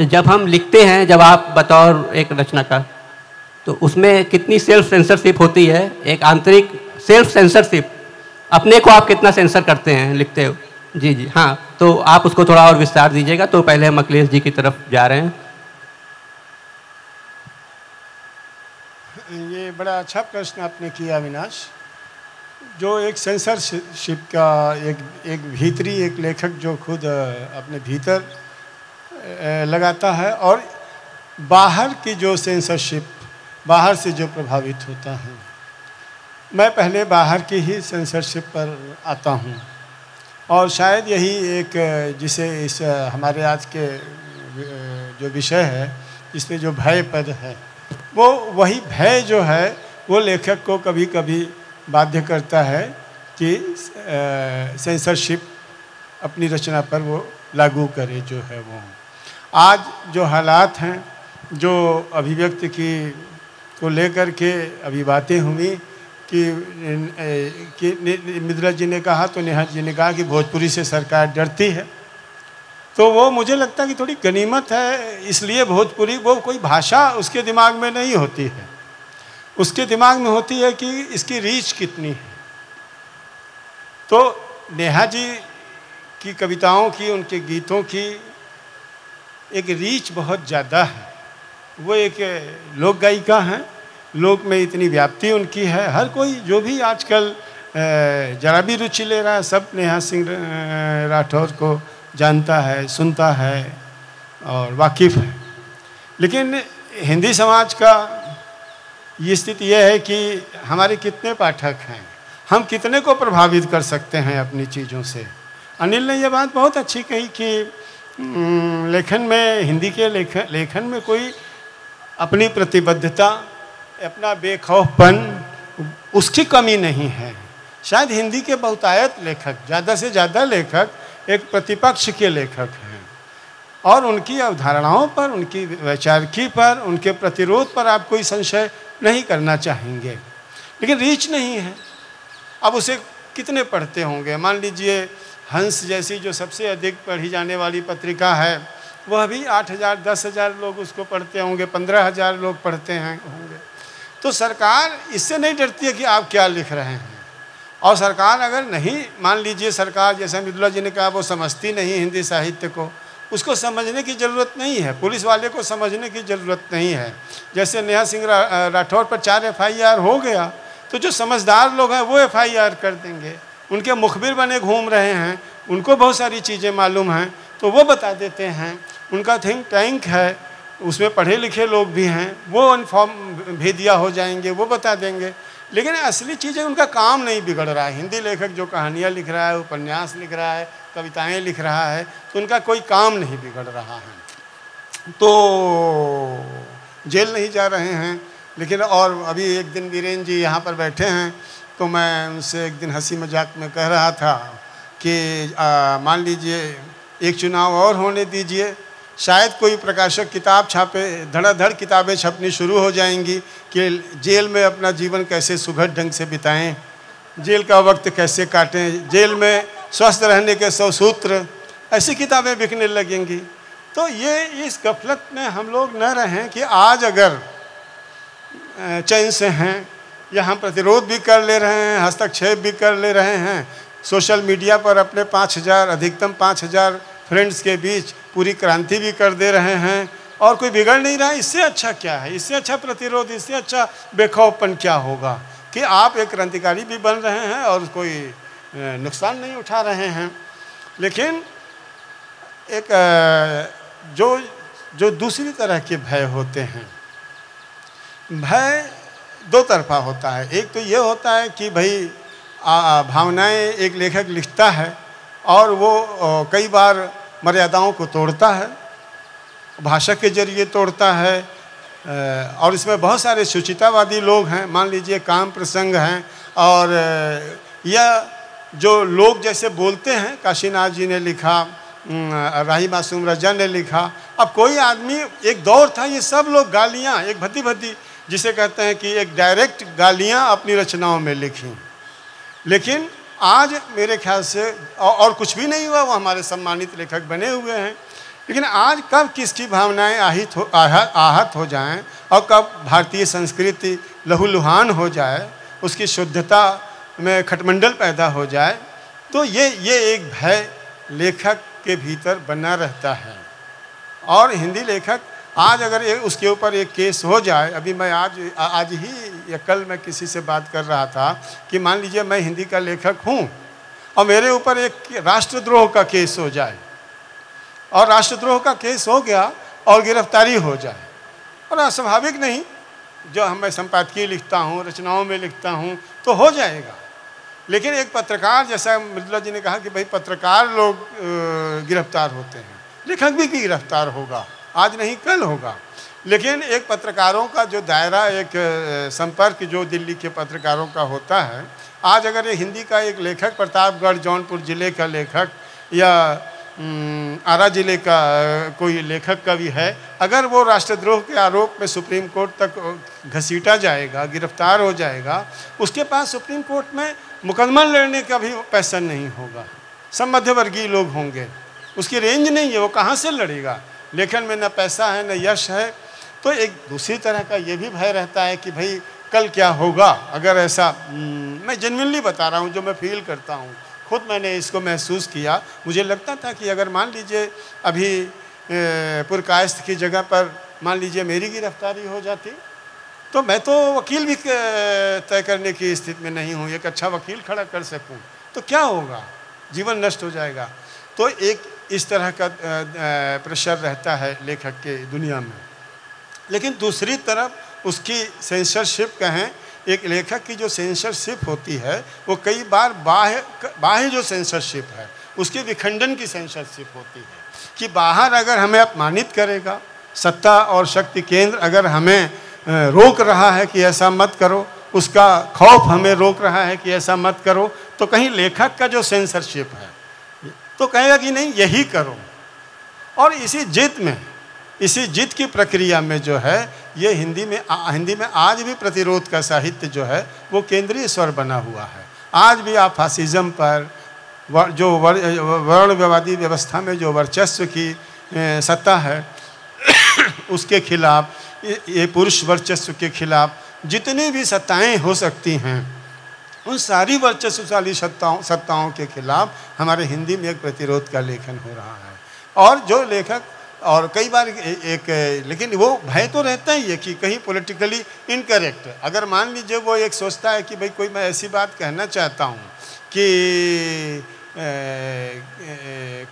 Speaker 1: जब हम लिखते हैं, जब आप बतौर एक रचनाकार, तो उसमें कितनी सेल्फ सेंसरशिप होती है, एक आंतरिक सेल्फ सेंसरशिप, अपने को आप कितना सेंसर करते हैं लिखते हो? जी हाँ, तो आप उसको थोड़ा और विस्तार दीजिएगा। तो पहले हम अखिलेश जी की तरफ जा रहे हैं।
Speaker 3: ये बड़ा अच्छा प्रश्न आपने किया अविनाश। जो एक सेंसरशिप का एक भीतरी एक लेखक जो खुद अपने भीतर लगाता है, और बाहर की जो सेंसरशिप, बाहर से जो प्रभावित होता है। मैं पहले बाहर की ही सेंसरशिप पर आता हूँ, और शायद यही एक जिसे इस हमारे आज के जो विषय है इसमें जो भय पद है, वो वही भय जो है वो लेखक को कभी कभी बाध्य करता है कि सेंसरशिप अपनी रचना पर वो लागू करे। जो है वो आज जो हालात हैं, जो अभिव्यक्ति की को लेकर के अभी बातें हुई कि मिद्रा जी ने कहा तो नेहा जी ने कहा कि भोजपुरी से सरकार डरती है, तो वो मुझे लगता है कि थोड़ी गनीमत है। इसलिए भोजपुरी वो कोई भाषा उसके दिमाग में नहीं होती है, उसके दिमाग में होती है कि इसकी रीच कितनी है। तो नेहा जी की कविताओं की, उनके गीतों की एक रीच बहुत ज़्यादा है। वो एक लोक गायिका हैं, लोक में इतनी व्याप्ति उनकी है। हर कोई जो भी आजकल जरा भी रुचि ले रहा है, सब नेहा सिंह राठौर को जानता है, सुनता है और वाकिफ़ है। लेकिन हिंदी समाज का ये स्थिति यह है कि हमारे कितने पाठक हैं, हम कितने को प्रभावित कर सकते हैं अपनी चीज़ों से। अनिल ने यह बात बहुत अच्छी कही कि लेखन में, हिंदी के लेखन में कोई अपनी प्रतिबद्धता, अपना बेखौफपन, उसकी कमी नहीं है। शायद हिंदी के बहुतायत लेखक, ज़्यादा से ज़्यादा लेखक एक प्रतिपक्ष के लेखक हैं और उनकी अवधारणाओं पर, उनकी वैचारिकी पर, उनके प्रतिरोध पर आप कोई संशय नहीं करना चाहेंगे। लेकिन रीच नहीं है। अब उसे कितने पढ़ते होंगे? मान लीजिए हंस जैसी जो सबसे अधिक पढ़ी जाने वाली पत्रिका है, वह भी 8,000 10,000 लोग उसको पढ़ते होंगे, 15,000 लोग पढ़ते हैं होंगे। तो सरकार इससे नहीं डरती है कि आप क्या लिख रहे हैं। और सरकार अगर नहीं, मान लीजिए सरकार, जैसे मृदुला जी ने कहा, वो समझती नहीं हिंदी साहित्य को, उसको समझने की ज़रूरत नहीं है। पुलिस वाले को समझने की ज़रूरत नहीं है। जैसे नेहा सिंह राठौर पर 4 FIR हो गया, तो जो समझदार लोग हैं वो FIR कर देंगे। उनके मुखबिर बने घूम रहे हैं, उनको बहुत सारी चीज़ें मालूम हैं, तो वो बता देते हैं। उनका थिंक टैंक है, उसमें पढ़े लिखे लोग भी हैं, वो इन्फॉर्म भेदिया हो जाएंगे, वो बता देंगे। लेकिन असली चीज़ें, उनका काम नहीं बिगड़ रहा है। हिंदी लेखक जो कहानियाँ लिख रहा है, उपन्यास लिख रहा है, कविताएं लिख रहा है, तो उनका कोई काम नहीं बिगड़ रहा है। तो जेल नहीं जा रहे हैं। लेकिन और अभी एक दिन वीरेन जी यहाँ पर बैठे हैं, तो मैं उनसे एक दिन हंसी मजाक में कह रहा था कि मान लीजिए एक चुनाव और होने दीजिए, शायद कोई प्रकाशक किताब छापे, धड़ाधड़ किताबें छपनी शुरू हो जाएंगी कि जेल में अपना जीवन कैसे सुघड़ ढंग से बिताएं, जेल का वक्त कैसे काटें, जेल में स्वस्थ रहने के 100 सूत्र, ऐसी किताबें बिकने लगेंगी। तो ये इस गफलत में हम लोग न रहें कि आज अगर चैन से हैं, या हम प्रतिरोध भी कर ले रहे हैं, हस्तक्षेप भी कर ले रहे हैं, सोशल मीडिया पर अपने 5,000, अधिकतम 5,000 फ्रेंड्स के बीच पूरी क्रांति भी कर दे रहे हैं और कोई बिगड़ नहीं रहा है। इससे अच्छा क्या है? इससे अच्छा प्रतिरोध, इससे अच्छा बेखौफपन क्या होगा कि आप एक क्रांतिकारी भी बन रहे हैं और कोई नुकसान नहीं उठा रहे हैं। लेकिन एक जो दूसरी तरह के भय होते हैं, भय दो तरफा होता है। एक तो ये होता है कि भाई भावनाएं एक लेखक लिखता है और वो कई बार मर्यादाओं को तोड़ता है, भाषा के जरिए तोड़ता है। और इसमें बहुत सारे सुचितावादी लोग हैं, मान लीजिए काम प्रसंग हैं, और यह जो लोग जैसे बोलते हैं, काशीनाथ जी ने लिखा, राही मासूम रजा ने लिखा। अब कोई आदमी, एक दौर था ये सब लोग गालियाँ, एक भद्दी भद्दी जिसे कहते हैं कि एक डायरेक्ट गालियाँ अपनी रचनाओं में लिखी। लेकिन आज मेरे ख्याल से और कुछ भी नहीं हुआ, वो हमारे सम्मानित लेखक बने हुए हैं। लेकिन आज कब किसकी भावनाएं आहत हो जाएं और कब भारतीय संस्कृति लहूलुहान हो जाए, उसकी शुद्धता में खटमंडल पैदा हो जाए, तो ये एक भय लेखक के भीतर बना रहता है। और हिंदी लेखक आज अगर उसके ऊपर एक केस हो जाए, अभी मैं आज ही या कल मैं किसी से बात कर रहा था कि मान लीजिए मैं हिंदी का लेखक हूँ और मेरे ऊपर एक राष्ट्रद्रोह का केस हो जाए, और राष्ट्रद्रोह का केस हो गया और गिरफ्तारी हो जाए, और अस्वाभाविक नहीं, जो मैं संपादकीय लिखता हूँ, रचनाओं में लिखता हूँ, तो हो जाएगा। लेकिन एक पत्रकार, जैसा मृदुला जी ने कहा कि भाई पत्रकार लोग गिरफ्तार होते हैं, लेखक भी गिरफ्तार होगा, आज नहीं कल होगा। लेकिन एक पत्रकारों का जो दायरा, एक संपर्क जो दिल्ली के पत्रकारों का होता है, आज अगर ये हिंदी का एक लेखक, प्रतापगढ़ जौनपुर ज़िले का लेखक या आरा जिले का कोई लेखक कवि है, अगर वो राष्ट्रद्रोह के आरोप में सुप्रीम कोर्ट तक घसीटा जाएगा, गिरफ्तार हो जाएगा, उसके पास सुप्रीम कोर्ट में मुकदमा लड़ने का भी पैसा नहीं होगा। सब मध्यवर्गीय लोग होंगे, उसकी रेंज नहीं है, वो कहाँ से लड़ेगा। लेखन में न पैसा है न यश है। तो एक दूसरी तरह का ये भी भय रहता है कि भाई कल क्या होगा अगर ऐसा, मैं जेन्युइनली बता रहा हूँ जो मैं फील करता हूँ, खुद मैंने इसको महसूस किया। मुझे लगता था कि अगर मान लीजिए अभी पुरकायस्थ की जगह पर मान लीजिए मेरी गिरफ्तारी हो जाती, तो मैं तो वकील भी तय करने की स्थिति में नहीं हूँ, एक अच्छा वकील खड़ा कर सकूँ, तो क्या होगा, जीवन नष्ट हो जाएगा। तो एक इस तरह का प्रेशर रहता है लेखक के दुनिया में। लेकिन दूसरी तरफ उसकी सेंसरशिप कहें, एक लेखक की जो सेंसरशिप होती है वो कई बार बाह्य जो सेंसरशिप है उसके विखंडन की सेंसरशिप होती है कि बाहर अगर हमें अपमानित करेगा, सत्ता और शक्ति केंद्र अगर हमें रोक रहा है कि ऐसा मत करो, उसका खौफ हमें रोक रहा है कि ऐसा मत करो, तो कहीं लेखक का जो सेंसरशिप है तो कहेगा कि नहीं यही करो। और इसी जिद की प्रक्रिया में जो है ये हिंदी में आज भी प्रतिरोध का साहित्य जो है वो केंद्रीय स्वर बना हुआ है। आज भी आप फासिज्म पर जो वर्णवादी व्यवस्था में जो वर्चस्व की सत्ता है उसके खिलाफ, ये पुरुष वर्चस्व के खिलाफ जितनी भी सत्ताएं हो सकती हैं उन सारी वर्चस्वशाली सत्ताओं के खिलाफ हमारे हिंदी में एक प्रतिरोध का लेखन हो रहा है। और जो लेखक और कई बार लेकिन वो भय तो रहता ही है कि कहीं पॉलिटिकली इनकरेक्ट, अगर मान लीजिए वो एक सोचता है कि भाई कोई मैं ऐसी बात कहना चाहता हूँ कि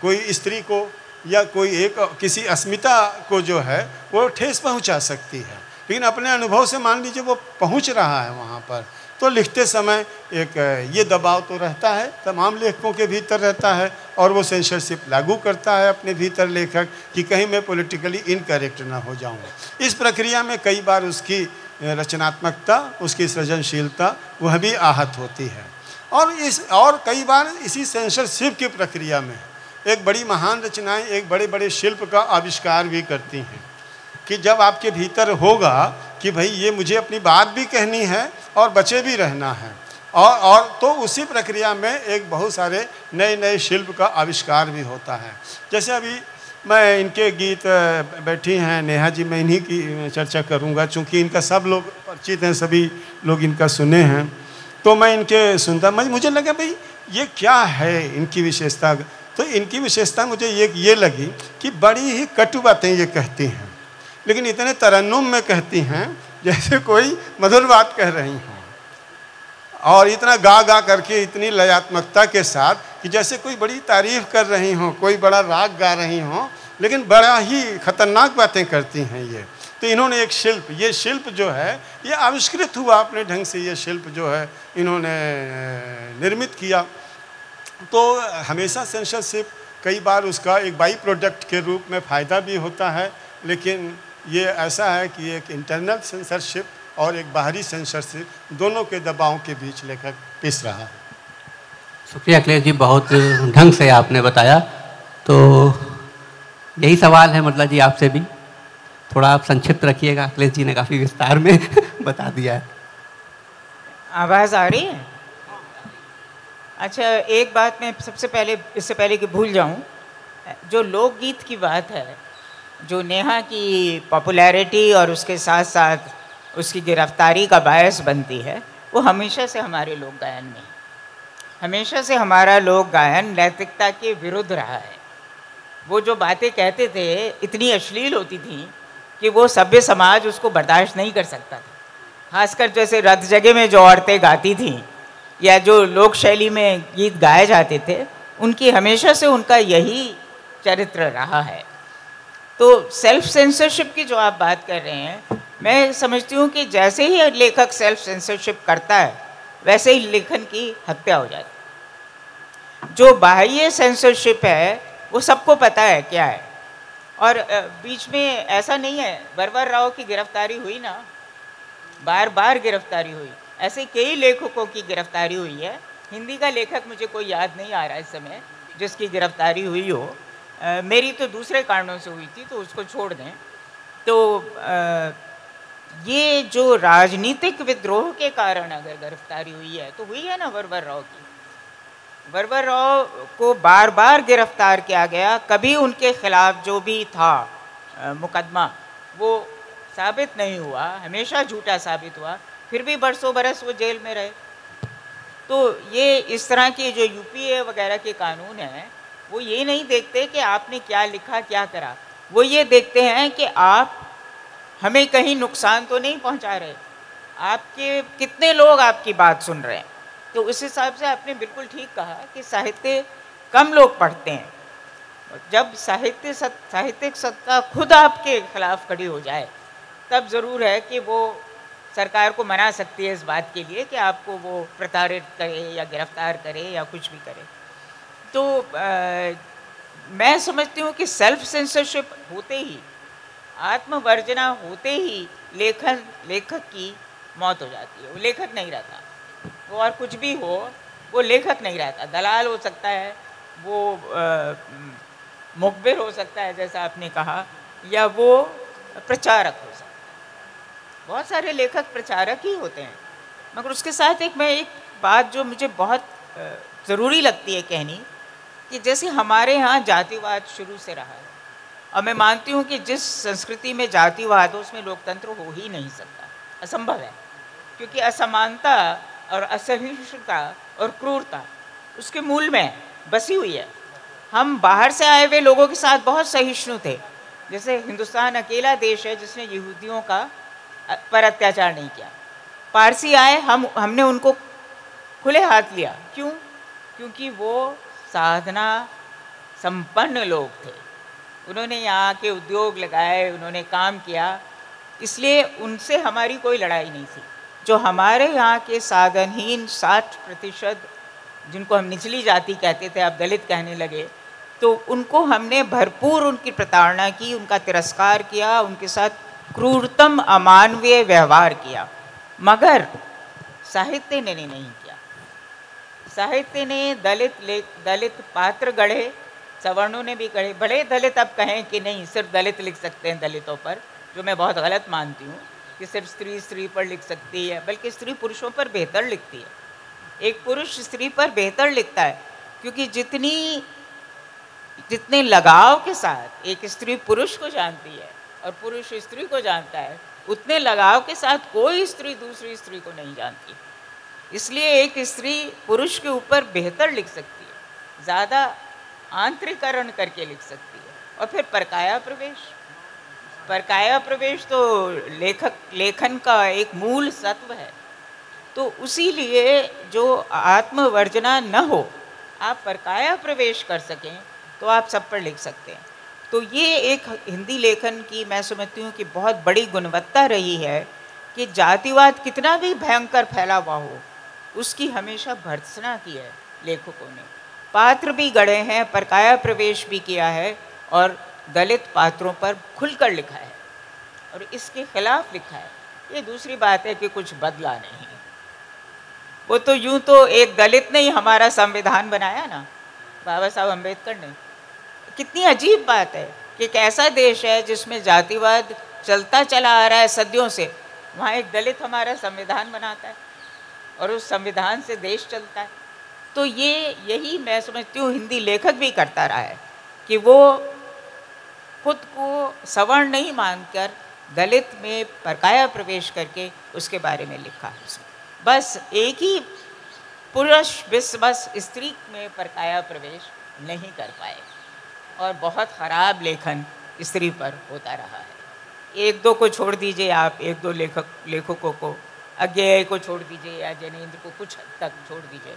Speaker 3: कोई स्त्री को या कोई एक किसी अस्मिता को जो है वो ठेस पहुँचा सकती है, लेकिन अपने अनुभव से मान लीजिए वो पहुँच रहा है वहाँ पर, तो लिखते समय एक ये दबाव तो रहता है, तमाम लेखकों के भीतर रहता है और वो सेंसरशिप लागू करता है अपने भीतर लेखक कि कहीं मैं पॉलिटिकली इनकरेक्ट ना हो जाऊं। इस प्रक्रिया में कई बार उसकी रचनात्मकता, उसकी सृजनशीलता वह भी आहत होती है। और कई बार इसी सेंसरशिप की प्रक्रिया में एक बड़ी महान रचनाएँ एक बड़े बड़े शिल्प का आविष्कार भी करती हैं कि जब आपके भीतर होगा कि भाई ये मुझे अपनी बात भी कहनी है और बचे भी रहना है, और तो उसी प्रक्रिया में एक बहुत सारे नए नए शिल्प का आविष्कार भी होता है। जैसे अभी मैं इनके गीत बैठी हैं नेहा जी, मैं इन्हीं की चर्चा करूंगा चूँकि इनका सब लोग परिचित हैं, सभी लोग इनका सुने हैं, तो मैं इनके सुनता मुझे लगा भाई ये क्या है इनकी विशेषता। तो इनकी विशेषता मुझे ये लगी कि बड़ी ही कटु बातें ये कहती हैं, लेकिन इतने तरन्नुम में कहती हैं जैसे कोई मधुर बात कह रही हों, और इतना गा गा करके इतनी लयात्मकता के साथ कि जैसे कोई बड़ी तारीफ कर रही हों, कोई बड़ा राग गा रही हों, लेकिन बड़ा ही खतरनाक बातें करती हैं ये। तो इन्होंने एक शिल्प, ये शिल्प जो है ये आविष्कृत हुआ अपने ढंग से, ये शिल्प जो है इन्होंने निर्मित किया। तो हमेशा सेंसरशिप कई बार उसका एक बाई प्रोडक्ट के रूप में फ़ायदा भी होता है, लेकिन ये ऐसा है कि एक इंटरनल सेंसरशिप और एक बाहरी सेंसरशिप दोनों के दबाव के बीच लेकर पिस रहा है।
Speaker 1: शुक्रिया अखिलेश जी, बहुत ढंग से आपने बताया। तो यही सवाल है मतलब जी आपसे भी, थोड़ा आप संक्षिप्त रखिएगा, अखिलेश जी ने काफ़ी विस्तार में बता दिया है।
Speaker 2: आवाज़ आ रही है? अच्छा, एक बात मैं सबसे पहले, इससे पहले कि भूल जाऊं, जो लोकगीत की बात है, जो नेहा की पॉपुलैरिटी और उसके साथ साथ उसकी गिरफ्तारी का बायस बनती है, वो हमेशा से हमारे लोक गायन में, हमेशा से हमारा लोक गायन नैतिकता के विरुद्ध रहा है। वो जो बातें कहते थे इतनी अश्लील होती थी कि वो सभ्य समाज उसको बर्दाश्त नहीं कर सकता था। खासकर जैसे रथ जगह में जो औरतें गाती थीं या जो लोक शैली में गीत गाए जाते थे, उनकी हमेशा से उनका यही चरित्र रहा है। तो सेल्फ सेंसरशिप की जो आप बात कर रहे हैं, मैं समझती हूँ कि जैसे ही लेखक सेल्फ सेंसरशिप करता है वैसे ही लेखन की हत्या हो जाती है। जो बाह्य सेंसरशिप है वो सबको पता है क्या है, और बीच में ऐसा नहीं है, वरवर राव की गिरफ्तारी हुई ना, बार बार गिरफ्तारी हुई, ऐसे कई लेखकों की गिरफ्तारी हुई है। हिंदी का लेखक मुझे कोई याद नहीं आ रहा इस समय जिसकी गिरफ्तारी हुई हो, मेरी तो दूसरे कारणों से हुई थी, तो उसको छोड़ दें। तो ये जो राजनीतिक विद्रोह के कारण अगर गिरफ्तारी हुई है तो हुई है ना वरवर राव की। वरवर राव को बार बार गिरफ्तार किया गया, कभी उनके खिलाफ जो भी था मुकदमा वो साबित नहीं हुआ, हमेशा झूठा साबित हुआ, फिर भी बरसों बरस वो जेल में रहे। तो ये इस तरह के जो यूपीए वगैरह के कानून हैं वो ये नहीं देखते कि आपने क्या लिखा क्या करा, वो ये देखते हैं कि आप हमें कहीं नुकसान तो नहीं पहुंचा रहे, आपके कितने लोग आपकी बात सुन रहे हैं। तो उस हिसाब से आपने बिल्कुल ठीक कहा कि साहित्य कम लोग पढ़ते हैं। जब साहित्यिक सत्ता खुद आपके खिलाफ खड़ी हो जाए तब ज़रूर है कि वो सरकार को मना सकती है इस बात के लिए कि आपको वो प्रताड़ित करे या गिरफ्तार करे या कुछ भी करे। तो मैं समझती हूँ कि सेल्फ सेंसरशिप होते ही, आत्मवर्जना होते ही लेखक की मौत हो जाती है। वो लेखक नहीं रहता, वो और कुछ भी हो वो लेखक नहीं रहता। दलाल हो सकता है, वो मुखबिर हो सकता है जैसा आपने कहा, या वो प्रचारक हो सकता है। बहुत सारे लेखक प्रचारक ही होते हैं। मगर उसके साथ मैं एक बात जो मुझे बहुत ज़रूरी लगती है कहनी, कि जैसे हमारे यहाँ जातिवाद शुरू से रहा है, और मैं मानती हूँ कि जिस संस्कृति में जातिवाद हो उसमें लोकतंत्र हो ही नहीं सकता, असंभव है। क्योंकि असमानता और असहिष्णुता और क्रूरता उसके मूल में बसी हुई है। हम बाहर से आए हुए लोगों के साथ बहुत सहिष्णु थे। जैसे हिंदुस्तान अकेला देश है जिसने यहूदियों पर अत्याचार नहीं किया। पारसी आए, हमने उनको खुले हाथ लिया। क्यों? क्योंकि वो साधना संपन्न लोग थे, उन्होंने यहाँ के उद्योग लगाए, उन्होंने काम किया, इसलिए उनसे हमारी कोई लड़ाई नहीं थी। जो हमारे यहाँ के साधनहीन 60%, जिनको हम निचली जाति कहते थे अब दलित कहने लगे, तो उनको हमने भरपूर उनकी प्रताड़ना की, उनका तिरस्कार किया, उनके साथ क्रूरतम अमानवीय व्यवहार किया। मगर साहित्य ने नहीं किया। साहित्य ने दलित पात्र गढ़े, सवर्णों ने भी गढ़े। भले दलित अब कहें कि नहीं सिर्फ दलित लिख सकते हैं दलितों पर, जो मैं बहुत गलत मानती हूँ कि सिर्फ स्त्री पर लिख सकती है, बल्कि स्त्री पुरुषों पर बेहतर लिखती है। एक पुरुष स्त्री पर बेहतर लिखता है, क्योंकि जितने लगाव के साथ एक स्त्री पुरुष को जानती है और पुरुष स्त्री को जानता है, उतने लगाव के साथ कोई स्त्री दूसरी स्त्री को नहीं जानती। इसलिए एक स्त्री पुरुष के ऊपर बेहतर लिख सकती है, ज़्यादा आंतरिकरण करके लिख सकती है। और फिर परकाया प्रवेश तो लेखन का एक मूल सत्व है। तो उसी लिए जो आत्मवर्जना न हो, आप परकाया प्रवेश कर सकें तो आप सब पर लिख सकते हैं। तो ये एक हिंदी लेखन की मैं समझती हूँ कि बहुत बड़ी गुणवत्ता रही है कि जातिवाद कितना भी भयंकर फैला हुआ हो, उसकी हमेशा भर्त्सना की है लेखकों ने। पात्र भी गढ़े हैं, परकाया प्रवेश भी किया है, और दलित पात्रों पर खुलकर लिखा है और इसके खिलाफ लिखा है। ये दूसरी बात है कि कुछ बदला नहीं। वो तो यूं तो एक दलित ने ही हमारा संविधान बनाया ना, बाबा साहब अम्बेडकर ने। कितनी अजीब बात है कि एक ऐसा देश है जिसमें जातिवाद चलता चला आ रहा है सदियों से, वहाँ एक दलित हमारा संविधान बनाता है और उस संविधान से देश चलता है। तो यही मैं समझती हूँ हिंदी लेखक भी करता रहा है कि वो खुद को सवर्ण नहीं मानकर दलित में परकाया प्रवेश करके उसके बारे में लिखा है। बस एक ही पुरुष बस स्त्री में परकाया प्रवेश नहीं कर पाए और बहुत ख़राब लेखन स्त्री पर होता रहा है। एक दो को छोड़ दीजिए आप, एक दो लेखकों को, अज्ञेय को छोड़ दीजिए या जैनेन्द्र को कुछ हद तक छोड़ दीजिए।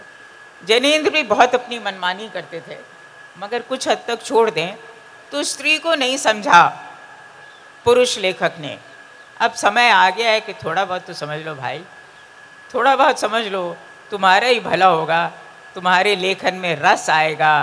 Speaker 2: जैनेन्द्र भी बहुत अपनी मनमानी करते थे, मगर कुछ हद तक छोड़ दें तो स्त्री को नहीं समझा पुरुष लेखक ने। अब समय आ गया है कि थोड़ा बहुत तो समझ लो भाई, थोड़ा बहुत समझ लो, तुम्हारा ही भला होगा, तुम्हारे लेखन में रस आएगा,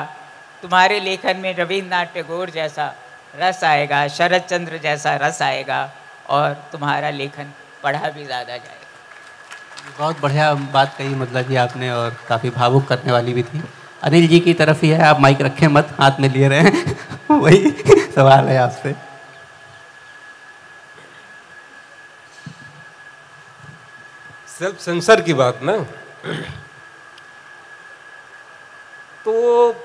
Speaker 2: तुम्हारे लेखन में रविन्द्रनाथ टैगोर जैसा रस आएगा, शरद चंद्र जैसा रस आएगा, और तुम्हारा लेखन पढ़ा भी ज़्यादा जाएगा।
Speaker 1: बहुत बढ़िया बात कही मतलब कि आपने, और काफ़ी भावुक करने वाली भी थी। अनिल जी की तरफ ही है, आप माइक रखें मत, हाथ में लिए रहें। वही सवाल है आपसे।
Speaker 4: सेल्फ सेंसर की बात ना, तो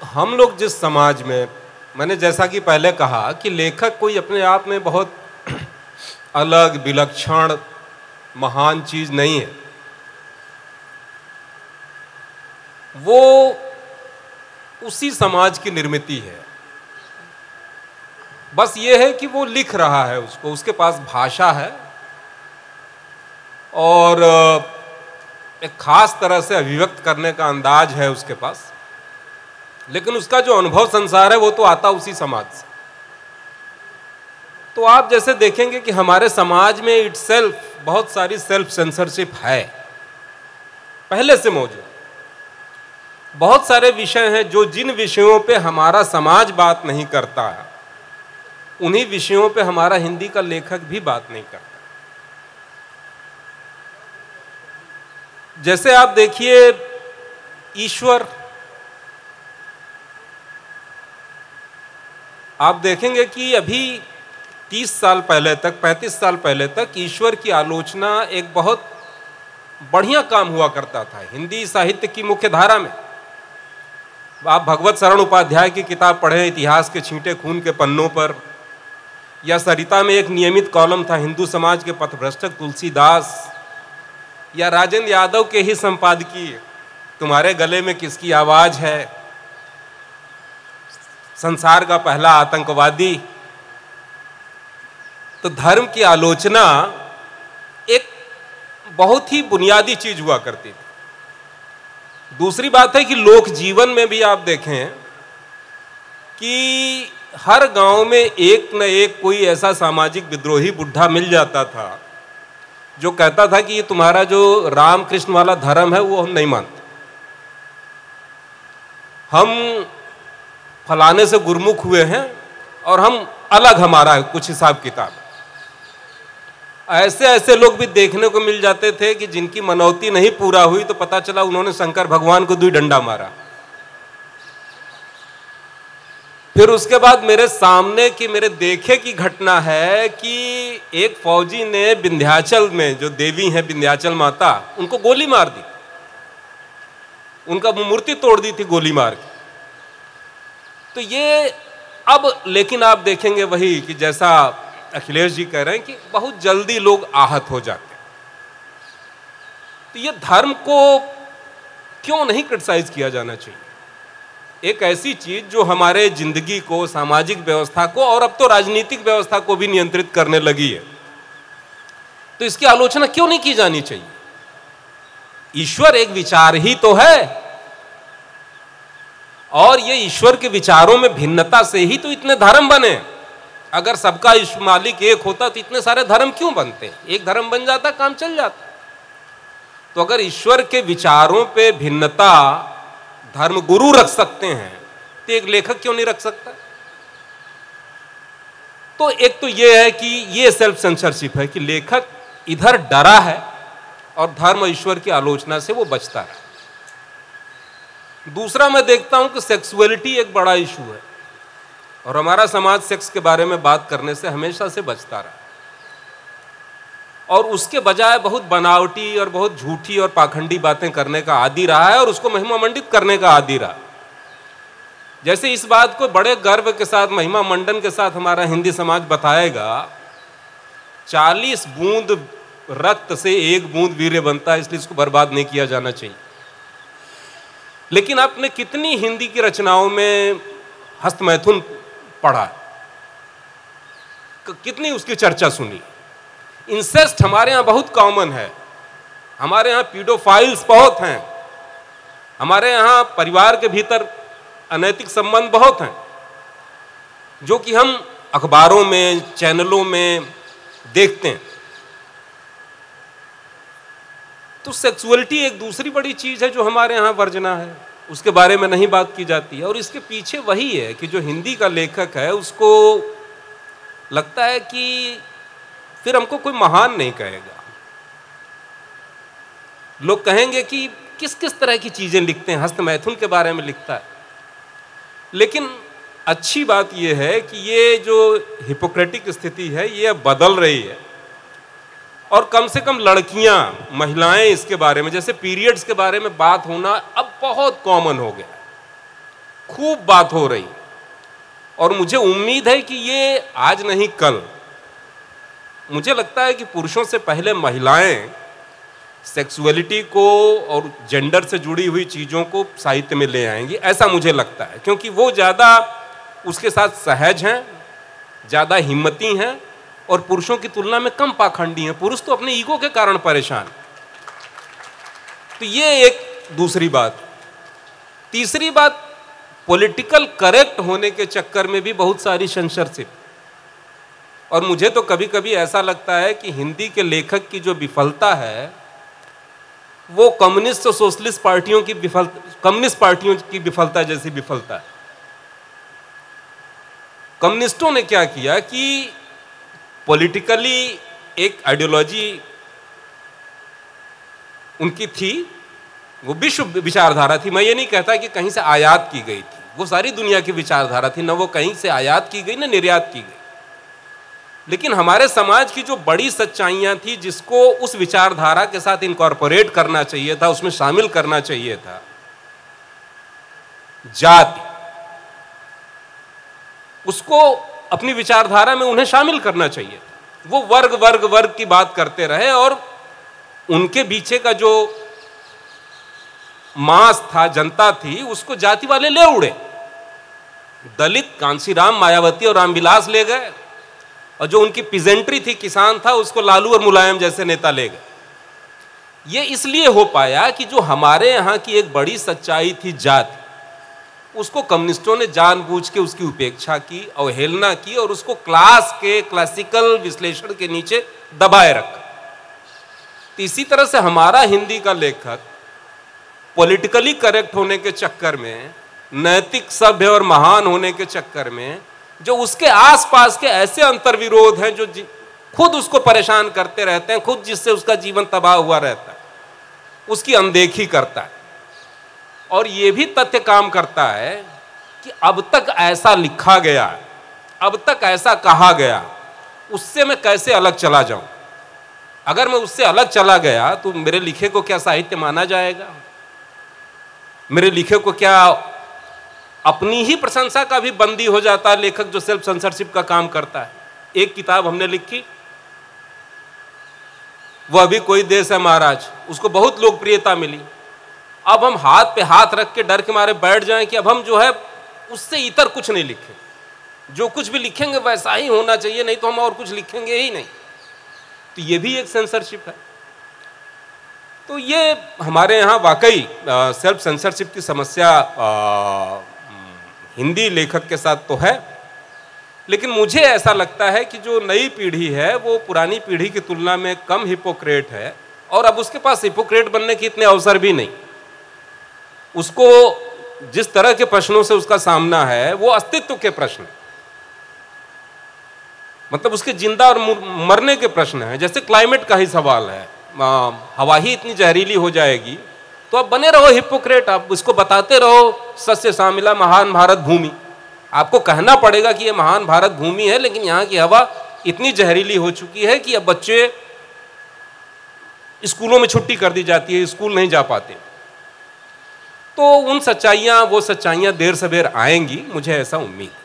Speaker 4: हम लोग जिस समाज में, मैंने जैसा कि पहले कहा कि लेखक कोई अपने आप में बहुत अलग विलक्षण महान चीज नहीं है, वो उसी समाज की निर्मित है। बस ये है कि वो लिख रहा है, उसको, उसके पास भाषा है और एक खास तरह से अभिव्यक्त करने का अंदाज है उसके पास, लेकिन उसका जो अनुभव संसार है वो तो आता उसी समाज से। तो आप जैसे देखेंगे कि हमारे समाज में इटसेल्फ बहुत सारी सेल्फ सेंसरशिप है, पहले से मौजूद। बहुत सारे विषय हैं जो, जिन विषयों पे हमारा समाज बात नहीं करता है, उन्हीं विषयों पे हमारा हिंदी का लेखक भी बात नहीं करता। जैसे आप देखिए ईश्वर, आप देखेंगे कि अभी 30 साल पहले तक, 35 साल पहले तक ईश्वर की आलोचना एक बहुत बढ़िया काम हुआ करता था हिंदी साहित्य की मुख्य धारा में। आप भगवत शरण उपाध्याय की किताब पढ़ें, इतिहास के छींटे खून के पन्नों पर, या सरिता में एक नियमित कॉलम था हिंदू समाज के पथभ्रष्टक तुलसीदास, या राजेंद्र यादव के ही संपादकीय तुम्हारे गले में किसकी आवाज है, संसार का पहला आतंकवादी। तो धर्म की आलोचना एक बहुत ही बुनियादी चीज हुआ करती थी। दूसरी बात है कि लोक जीवन में भी आप देखें कि हर गांव में एक न एक कोई ऐसा सामाजिक विद्रोही बुढ़ा मिल जाता था जो कहता था कि ये तुम्हारा जो रामकृष्ण वाला धर्म है वो हम नहीं मानते, हम फलाने से गुरमुख हुए हैं और हम अलग, हमारा है कुछ हिसाब किताब। ऐसे ऐसे लोग भी देखने को मिल जाते थे कि जिनकी मनौती नहीं पूरा हुई तो पता चला उन्होंने शंकर भगवान को 2 डंडा मारा। फिर उसके बाद मेरे सामने की, मेरे देखे की घटना है कि एक फौजी ने विंध्याचल में, जो देवी है विंध्याचल माता, उनको गोली मार दी, उनका मूर्ति तोड़ दी थी गोली मार के। तो ये अब, लेकिन आप देखेंगे वही कि जैसा अखिलेश जी कह रहे हैं कि बहुत जल्दी लोग आहत हो जाते हैं। तो ये धर्म को क्यों नहीं क्रिटिसाइज किया जाना चाहिए? एक ऐसी चीज जो हमारे जिंदगी को, सामाजिक व्यवस्था को और अब तो राजनीतिक व्यवस्था को भी नियंत्रित करने लगी है, तो इसकी आलोचना क्यों नहीं की जानी चाहिए? ईश्वर एक विचार ही तो है, और ये ईश्वर के विचारों में भिन्नता से ही तो इतने धर्म बने। अगर सबका ईश्वर मालिक एक होता तो इतने सारे धर्म क्यों बनते? एक धर्म बन जाता, काम चल जाता। तो अगर ईश्वर के विचारों पे भिन्नता धर्म गुरु रख सकते हैं तो एक लेखक क्यों नहीं रख सकता? तो एक तो यह है कि ये सेल्फ सेंसरशिप है कि लेखक इधर डरा है और धर्म ईश्वर की आलोचना से वो बचता है। दूसरा मैं देखता हूं कि सेक्सुअलिटी एक बड़ा इशू है और हमारा समाज सेक्स के बारे में बात करने से हमेशा से बचता रहा, और उसके बजाय बहुत बनावटी और बहुत झूठी और पाखंडी बातें करने का आदी रहा है और उसको महिमा मंडित करने का आदी रहा। जैसे इस बात को बड़े गर्व के साथ, महिमा मंडन के साथ हमारा हिंदी समाज बताएगा, 40 बूंद रक्त से 1 बूंद वीर्य बनता है, इसलिए इसको बर्बाद नहीं किया जाना चाहिए। लेकिन आपने कितनी हिंदी की रचनाओं में हस्तमैथुन पढ़ा, कितनी उसकी चर्चा सुनी? इंसेस्ट हमारे यहाँ बहुत कॉमन है, हमारे यहाँ पीडोफाइल्स बहुत हैं, हमारे यहाँ परिवार के भीतर अनैतिक संबंध बहुत हैं, जो कि हम अखबारों में, चैनलों में देखते हैं। तो सेक्सुअलिटी एक दूसरी बड़ी चीज है जो हमारे यहाँ वर्जना है, उसके बारे में नहीं बात की जाती है। और इसके पीछे वही है कि जो हिंदी का लेखक है उसको लगता है कि फिर हमको कोई महान नहीं कहेगा, लोग कहेंगे कि किस किस तरह की चीजें लिखते हैं, हस्तमैथुन के बारे में लिखता है। लेकिन अच्छी बात यह है कि ये जो हिपोक्रेटिक स्थिति है ये अब बदल रही है, और कम से कम लड़कियां, महिलाएं इसके बारे में, जैसे पीरियड्स के बारे में बात होना अब बहुत कॉमन हो गया, खूब बात हो रही। और मुझे उम्मीद है कि ये आज नहीं कल, मुझे लगता है कि पुरुषों से पहले महिलाएं सेक्सुअलिटी को और जेंडर से जुड़ी हुई चीज़ों को साहित्य में ले आएंगी, ऐसा मुझे लगता है, क्योंकि वो ज़्यादा उसके साथ सहज हैं, ज़्यादा हिम्मती हैं और पुरुषों की तुलना में कम पाखंडी हैं। पुरुष तो अपने ईगो के कारण परेशान। तो ये एक दूसरी बात। तीसरी बात, पॉलिटिकल करेक्ट होने के चक्कर में भी बहुत सारी सेंसरशिप, और मुझे तो कभी कभी ऐसा लगता है कि हिंदी के लेखक की जो विफलता है वो कम्युनिस्ट और सोशलिस्ट पार्टियों की कम्युनिस्ट पार्टियों की विफलता जैसी विफलता है। कम्युनिस्टों ने क्या किया कि पॉलिटिकली एक आइडियोलॉजी उनकी थी, वो विश्व विचारधारा थी। मैं ये नहीं कहता कि कहीं से आयात की गई थी, वो सारी दुनिया की विचारधारा थी, न वो कहीं से आयात की गई न निर्यात की गई। लेकिन हमारे समाज की जो बड़ी सच्चाइयां थी जिसको उस विचारधारा के साथ इनकॉर्पोरेट करना चाहिए था, उसमें शामिल करना चाहिए था, जाति, उसको अपनी विचारधारा में उन्हें शामिल करना चाहिए था। वो वर्ग वर्ग वर्ग की बात करते रहे और उनके पीछे का जो मास था, जनता थी, उसको जाति वाले ले उड़े। दलित कांशीराम, मायावती और रामविलास ले गए, और जो उनकी पिजेंट्री थी, किसान था, उसको लालू और मुलायम जैसे नेता ले गए। ये इसलिए हो पाया कि जो हमारे यहाँ की एक बड़ी सच्चाई थी जाति, उसको कम्युनिस्टों ने जानबूझ के उसकी उपेक्षा की, अवहेलना की और उसको क्लास के क्लासिकल विश्लेषण के नीचे दबाए रखा। तो इसी तरह से हमारा हिंदी का लेखक पॉलिटिकली करेक्ट होने के चक्कर में, नैतिक, सभ्य और महान होने के चक्कर में, जो उसके आसपास के ऐसे अंतर्विरोध हैं जो खुद उसको परेशान करते रहते हैं, खुद जिससे उसका जीवन तबाह हुआ रहता है, उसकी अनदेखी करता है। और ये भी तथ्य काम करता है कि अब तक ऐसा लिखा गया, अब तक ऐसा कहा गया, उससे मैं कैसे अलग चला जाऊं। अगर मैं उससे अलग चला गया तो मेरे लिखे को क्या साहित्य माना जाएगा? मेरे लिखे को क्या अपनी ही प्रशंसा का भी बंदी हो जाता है लेखक जो सेल्फ सेंसरशिप का काम करता है? एक किताब हमने लिखी, वो अभी कोई देश है महाराज, उसको बहुत लोकप्रियता मिली। अब हम हाथ पे हाथ रख के डर के मारे बैठ जाएं कि अब हम जो है उससे इतर कुछ नहीं लिखें, जो कुछ भी लिखेंगे वैसा ही होना चाहिए, नहीं तो हम और कुछ लिखेंगे ही नहीं। तो ये भी एक सेंसरशिप है। तो ये हमारे यहाँ वाकई सेल्फ सेंसरशिप की समस्या हिंदी लेखक के साथ तो है, लेकिन मुझे ऐसा लगता है कि जो नई पीढ़ी है वो पुरानी पीढ़ी की तुलना में कम हिपोक्रेट है, और अब उसके पास हिपोक्रेट बनने के इतने अवसर भी नहीं। उसको जिस तरह के प्रश्नों से उसका सामना है वो अस्तित्व के प्रश्न, मतलब उसके जिंदा और मरने के प्रश्न हैं। जैसे क्लाइमेट का ही सवाल है, हवा ही इतनी जहरीली हो जाएगी तो आप बने रहो हिपोक्रेट, आप उसको बताते रहो सस्य शामिला महान भारत भूमि। आपको कहना पड़ेगा कि ये महान भारत भूमि है, लेकिन यहाँ की हवा इतनी जहरीली हो चुकी है कि अब बच्चे स्कूलों में छुट्टी कर दी जाती है, स्कूल नहीं जा पाते। तो उन सच्चाइयाँ, वो सच्चाइयाँ देर सवेर आएंगी, मुझे ऐसा उम्मीद है।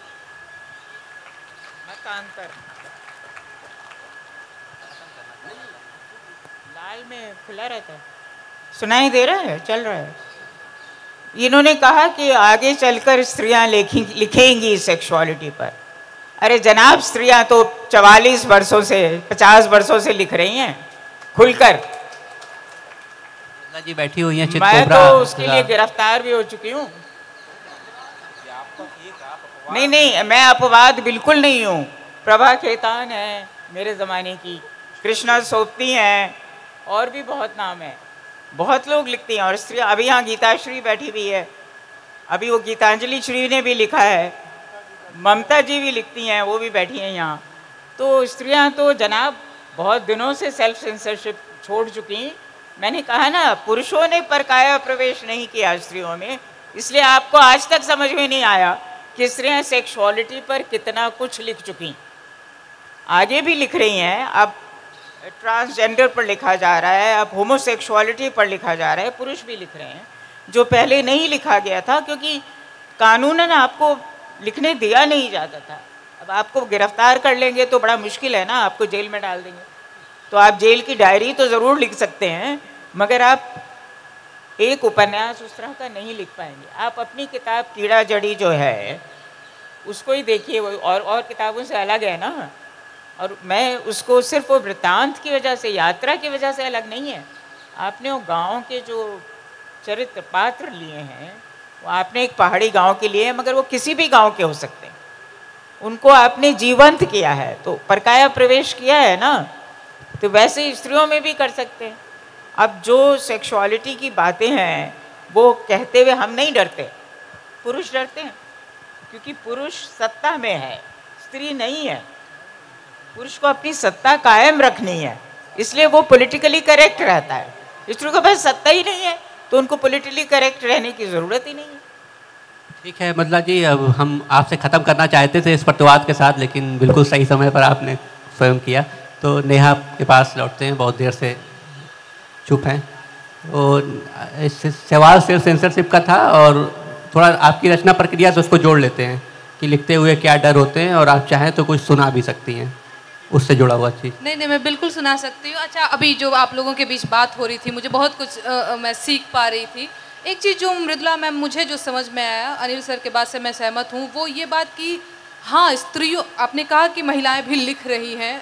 Speaker 2: लाल में खुला रहता है, सुनाई दे रहा है, चल रहा है। इन्होंने कहा कि आगे चलकर स्त्रियां लिखेंगी सेक्सुअलिटी पर। अरे जनाब, स्त्रियां तो 44 वर्षों से, 50 वर्षों से लिख रही हैं खुलकर।
Speaker 1: जी बैठी हुई हैं,
Speaker 2: मैं तो उसके लिए गिरफ्तार भी हो चुकी हूँ। नहीं नहीं, मैं अपवाद बिल्कुल नहीं हूँ। प्रभा खेतान है मेरे ज़माने की, कृष्णा सोपती हैं, और भी बहुत नाम है, बहुत लोग लिखती हैं। और स्त्रियाँ, अभी यहाँ गीताश्री बैठी हुई है, अभी वो गीतांजलि श्री ने भी लिखा है, ममता जी भी लिखती हैं, वो भी बैठी हैं यहाँ। तो स्त्रियाँ तो जनाब बहुत दिनों से सेल्फ सेंसरशिप छोड़ चुकी। मैंने कहा ना, पुरुषों ने परकाया प्रवेश नहीं किया स्त्रियों में, इसलिए आपको आज तक समझ में नहीं आया कि स्त्रियाँ सेक्सुअलिटी पर कितना कुछ लिख चुकी, आगे भी लिख रही हैं। अब ट्रांसजेंडर पर लिखा जा रहा है, अब होमोसेक्सुअलिटी पर लिखा जा रहा है, पुरुष भी लिख रहे हैं, जो पहले नहीं लिखा गया था क्योंकि कानूनन आपको लिखने दिया नहीं जाता था। अब आपको गिरफ्तार कर लेंगे तो बड़ा मुश्किल है ना, आपको जेल में डाल देंगे। तो आप जेल की डायरी तो ज़रूर लिख सकते हैं, मगर आप एक उपन्यास उस तरह का नहीं लिख पाएंगे। आप अपनी किताब कीड़ा जड़ी जो है उसको ही देखिए, वो और किताबों से अलग है ना। और मैं उसको सिर्फ वो वृत्तांत की वजह से, यात्रा की वजह से अलग नहीं है। आपने वो गांव के जो चरित्र पात्र लिए हैं, वो आपने एक पहाड़ी गांव के लिए, मगर वो किसी भी गांव के हो सकते हैं, उनको आपने जीवंत किया है, तो परकाया प्रवेश किया है ना। तो वैसे ही स्त्रियों में भी कर सकते हैं। अब जो सेक्सुअलिटी की बातें हैं वो कहते हुए हम नहीं डरते, पुरुष डरते हैं, क्योंकि पुरुष सत्ता में है, स्त्री नहीं है। पुरुष को अपनी सत्ता कायम रखनी है, इसलिए वो पॉलिटिकली करेक्ट रहता है। स्त्री के पास सत्ता ही नहीं है तो उनको पॉलिटिकली करेक्ट रहने की ज़रूरत ही नहीं है।
Speaker 1: ठीक है मदला जी, अब हम आपसे ख़त्म करना चाहते थे इस प्रतिवाद के साथ, लेकिन बिल्कुल सही समय पर आपने स्वयं किया। तो नेहा के पास लौटते हैं, बहुत देर से चुप हैं। और इस सवाल सिर्फ सेंसरशिप का था और थोड़ा आपकी रचना प्रक्रिया से उसको जोड़ लेते हैं कि लिखते हुए क्या डर होते हैं, और आप चाहें तो कुछ सुना भी सकती हैं उससे जुड़ा हुआ चीज़।
Speaker 5: नहीं, मैं बिल्कुल सुना सकती हूँ। अच्छा, अभी जो आप लोगों के बीच बात हो रही थी, मुझे बहुत कुछ मैं सीख पा रही थी। एक चीज़ जो मृदुला मैम, मुझे जो समझ में आया, अनिल सर के बात से मैं सहमत हूँ, वो ये बात कि हाँ, स्त्रियों, आपने कहा कि महिलाएं भी लिख रही हैं,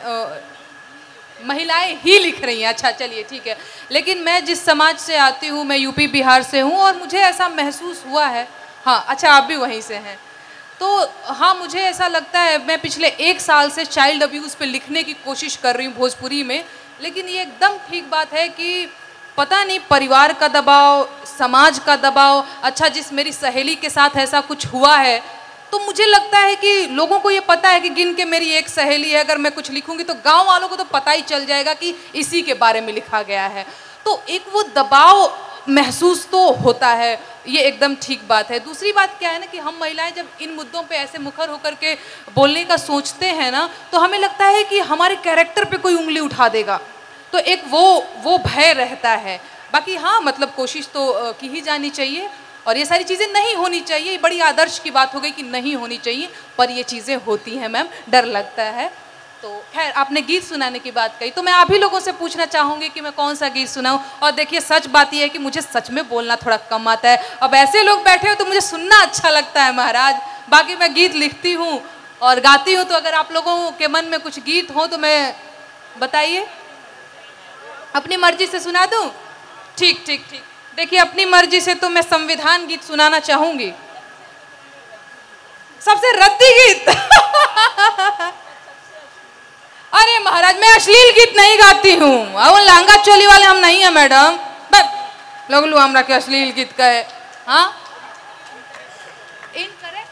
Speaker 5: महिलाएं ही लिख रही हैं। अच्छा चलिए ठीक है, लेकिन मैं जिस समाज से आती हूँ, मैं यूपी बिहार से हूँ, और मुझे ऐसा महसूस हुआ है। हाँ अच्छा, आप भी वहीं से हैं, तो हाँ मुझे ऐसा लगता है, मैं पिछले 1 साल से चाइल्ड अब्यूज़ पे लिखने की कोशिश कर रही हूँ भोजपुरी में। लेकिन ये एकदम ठीक बात है कि पता नहीं, परिवार का दबाव, समाज का दबाव। अच्छा, जिस मेरी सहेली के साथ ऐसा कुछ हुआ है, तो मुझे लगता है कि लोगों को ये पता है कि गिन के मेरी एक सहेली है, अगर मैं कुछ लिखूंगी तो गांव वालों को तो पता ही चल जाएगा कि इसी के बारे में लिखा गया है। तो एक वो दबाव महसूस तो होता है, ये एकदम ठीक बात है। दूसरी बात क्या है ना, कि हम महिलाएं जब इन मुद्दों पे ऐसे मुखर होकर के बोलने का सोचते हैं ना, तो हमें लगता है कि हमारे कैरेक्टर पे कोई उंगली उठा देगा, तो एक वो भय रहता है। बाकी हाँ, मतलब कोशिश तो की ही जानी चाहिए, और ये सारी चीज़ें नहीं होनी चाहिए। बड़ी आदर्श की बात हो गई कि नहीं होनी चाहिए, पर ये चीज़ें होती हैं मैम, डर लगता है। तो खैर, आपने गीत सुनाने की बात कही, तो मैं आप ही लोगों से पूछना चाहूँगी कि मैं कौन सा गीत सुनाऊँ। और देखिए, सच बात यह है कि मुझे सच में बोलना थोड़ा कम आता है। अब ऐसे लोग बैठे हो तो मुझे सुनना अच्छा लगता है महाराज। बाकी मैं गीत लिखती हूँ और गाती हूँ, तो अगर आप लोगों के मन में कुछ गीत हो तो मैं बताइए, अपनी मर्जी से सुना दूँ? ठीक ठीक ठीक। देखिए, अपनी मर्जी से तो मैं संविधान गीत सुनाना चाहूँगी, सबसे रद्दी गीत। अरे महाराज, मैं अश्लील गीत नहीं गाती हूँ, वो लहंगा चोली वाले हम नहीं है मैडम। लोग लो हमरा के अश्लील गीत का है। हाँ, इनकरेक्ट,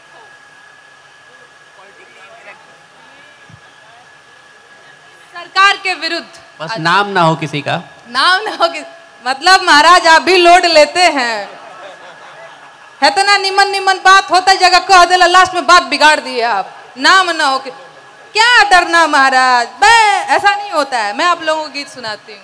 Speaker 5: सरकार के विरुद्ध,
Speaker 1: बस नाम ना हो किसी का,
Speaker 5: नाम ना हो कि, मतलब महाराज आप भी लोड लेते हैं, है तो ना, निमन निमन बात होता जगह कह देला, लास्ट में बात बिगाड़ दिए आप। नाम ना हो कि क्या डरना महाराज, ऐसा नहीं होता है। मैं आप लोगों को गीत सुनाती हूँ।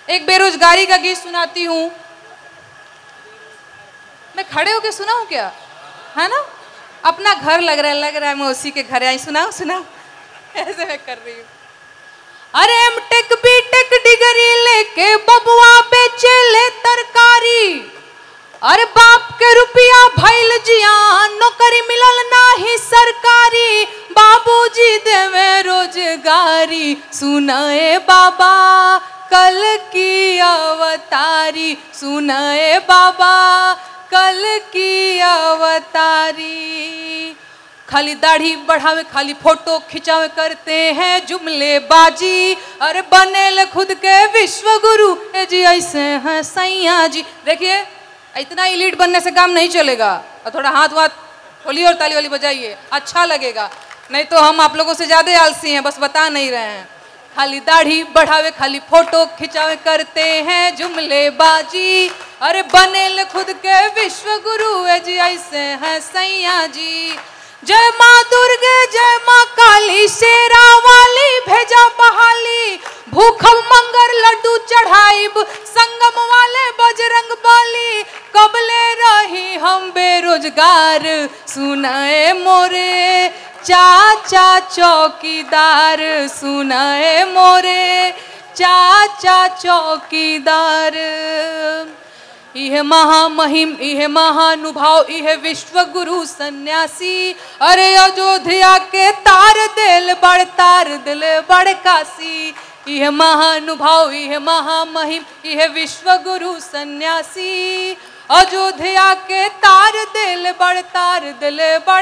Speaker 5: एक बेरोजगारी का गीत सुनाती हूँ। मैं खड़े होके सुनाऊँ क्या, है ना? अपना घर लग रहा है मैं उसी के घर आई। सुनाओ सुनाओ, ऐसे मैं कर रही हूँ। अरे एमटेक बीटेक डिग्री लेके बबुआ बेचे ले तरकारी, अरे बाप के रुपया भइल जियान, नौकरी मिलल नाही सरकारी, बाबूजी देवे रोजगारी, सुनाए बाबा कल की अवतारी, सुनाए बाबा कल की अवतारी। खाली दाढ़ी बढ़ावे, खाली फोटो खिंचावे, करते हैं जुमलेबाजी, अरे बनेल खुद के विश्व गुरु ए जी, ऐसे हैं सैया जी। देखिए, इतना इलीट बनने से काम नहीं चलेगा, और थोड़ा हाथ वाथ खोलिए और ताली वाली बजाइए, अच्छा लगेगा। नहीं तो हम आप लोगों से ज़्यादा आलसी हैं, बस बता नहीं रहे हैं। खाली दाढ़ी बढ़ावे, खाली फोटो खिंचावे, करते हैं जुमलेबाजी। अरे बनेल खुद के विश्व गुरु जी, ऐसे हैं सैया जी। जय माँ दुर्गे जय माँ काली, शेरा वाली भेजा बहाली। भूखल मंगर लड्डू चढ़ाइब, संगम वाले बजरंग बली। कबले रही हम बेरोजगार, सुनाए मोरे चाचा चौकीदार, सुनाए मोरे चाचा चौकीदार। इह महामहिम इह महानुभाव इह विश्व गुरु सन्यासी। अरे अयोध्या के तार दिल बड़ तार दिल बड़ काशी। इह महानुभाव इह महामहिम इह विश्व गुरु सन्यासी। अयोध्या के तार दिल बड़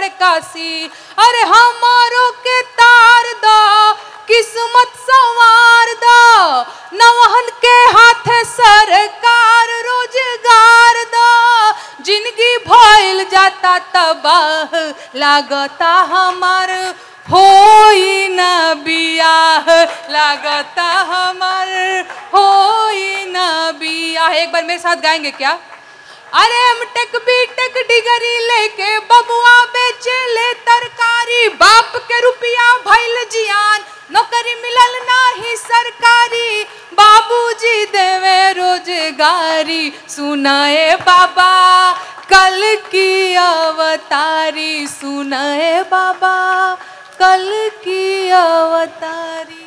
Speaker 5: काशी। अरे हमारो के तार दो किस्मत संवार दो, नवहन के हाथे सरकार रोजगार दो। जिंदगी भइल जाता तबाह, लागता हमार होई ना बियाह, लागता हमार होई ना बियाह। एक बार मेरे साथ गाएंगे क्या? अरे एमटेक बीटेक डिग्री लेके बबुआ बेचे ले तरकारी। बाप के रुपया भइल जियान, नौकरी मिलल नाही सरकारी। बाबूजी देवे रोजगारी, सुनाए बाबा कल की अवतारी। सुनाए बाबा कल की अवतारी।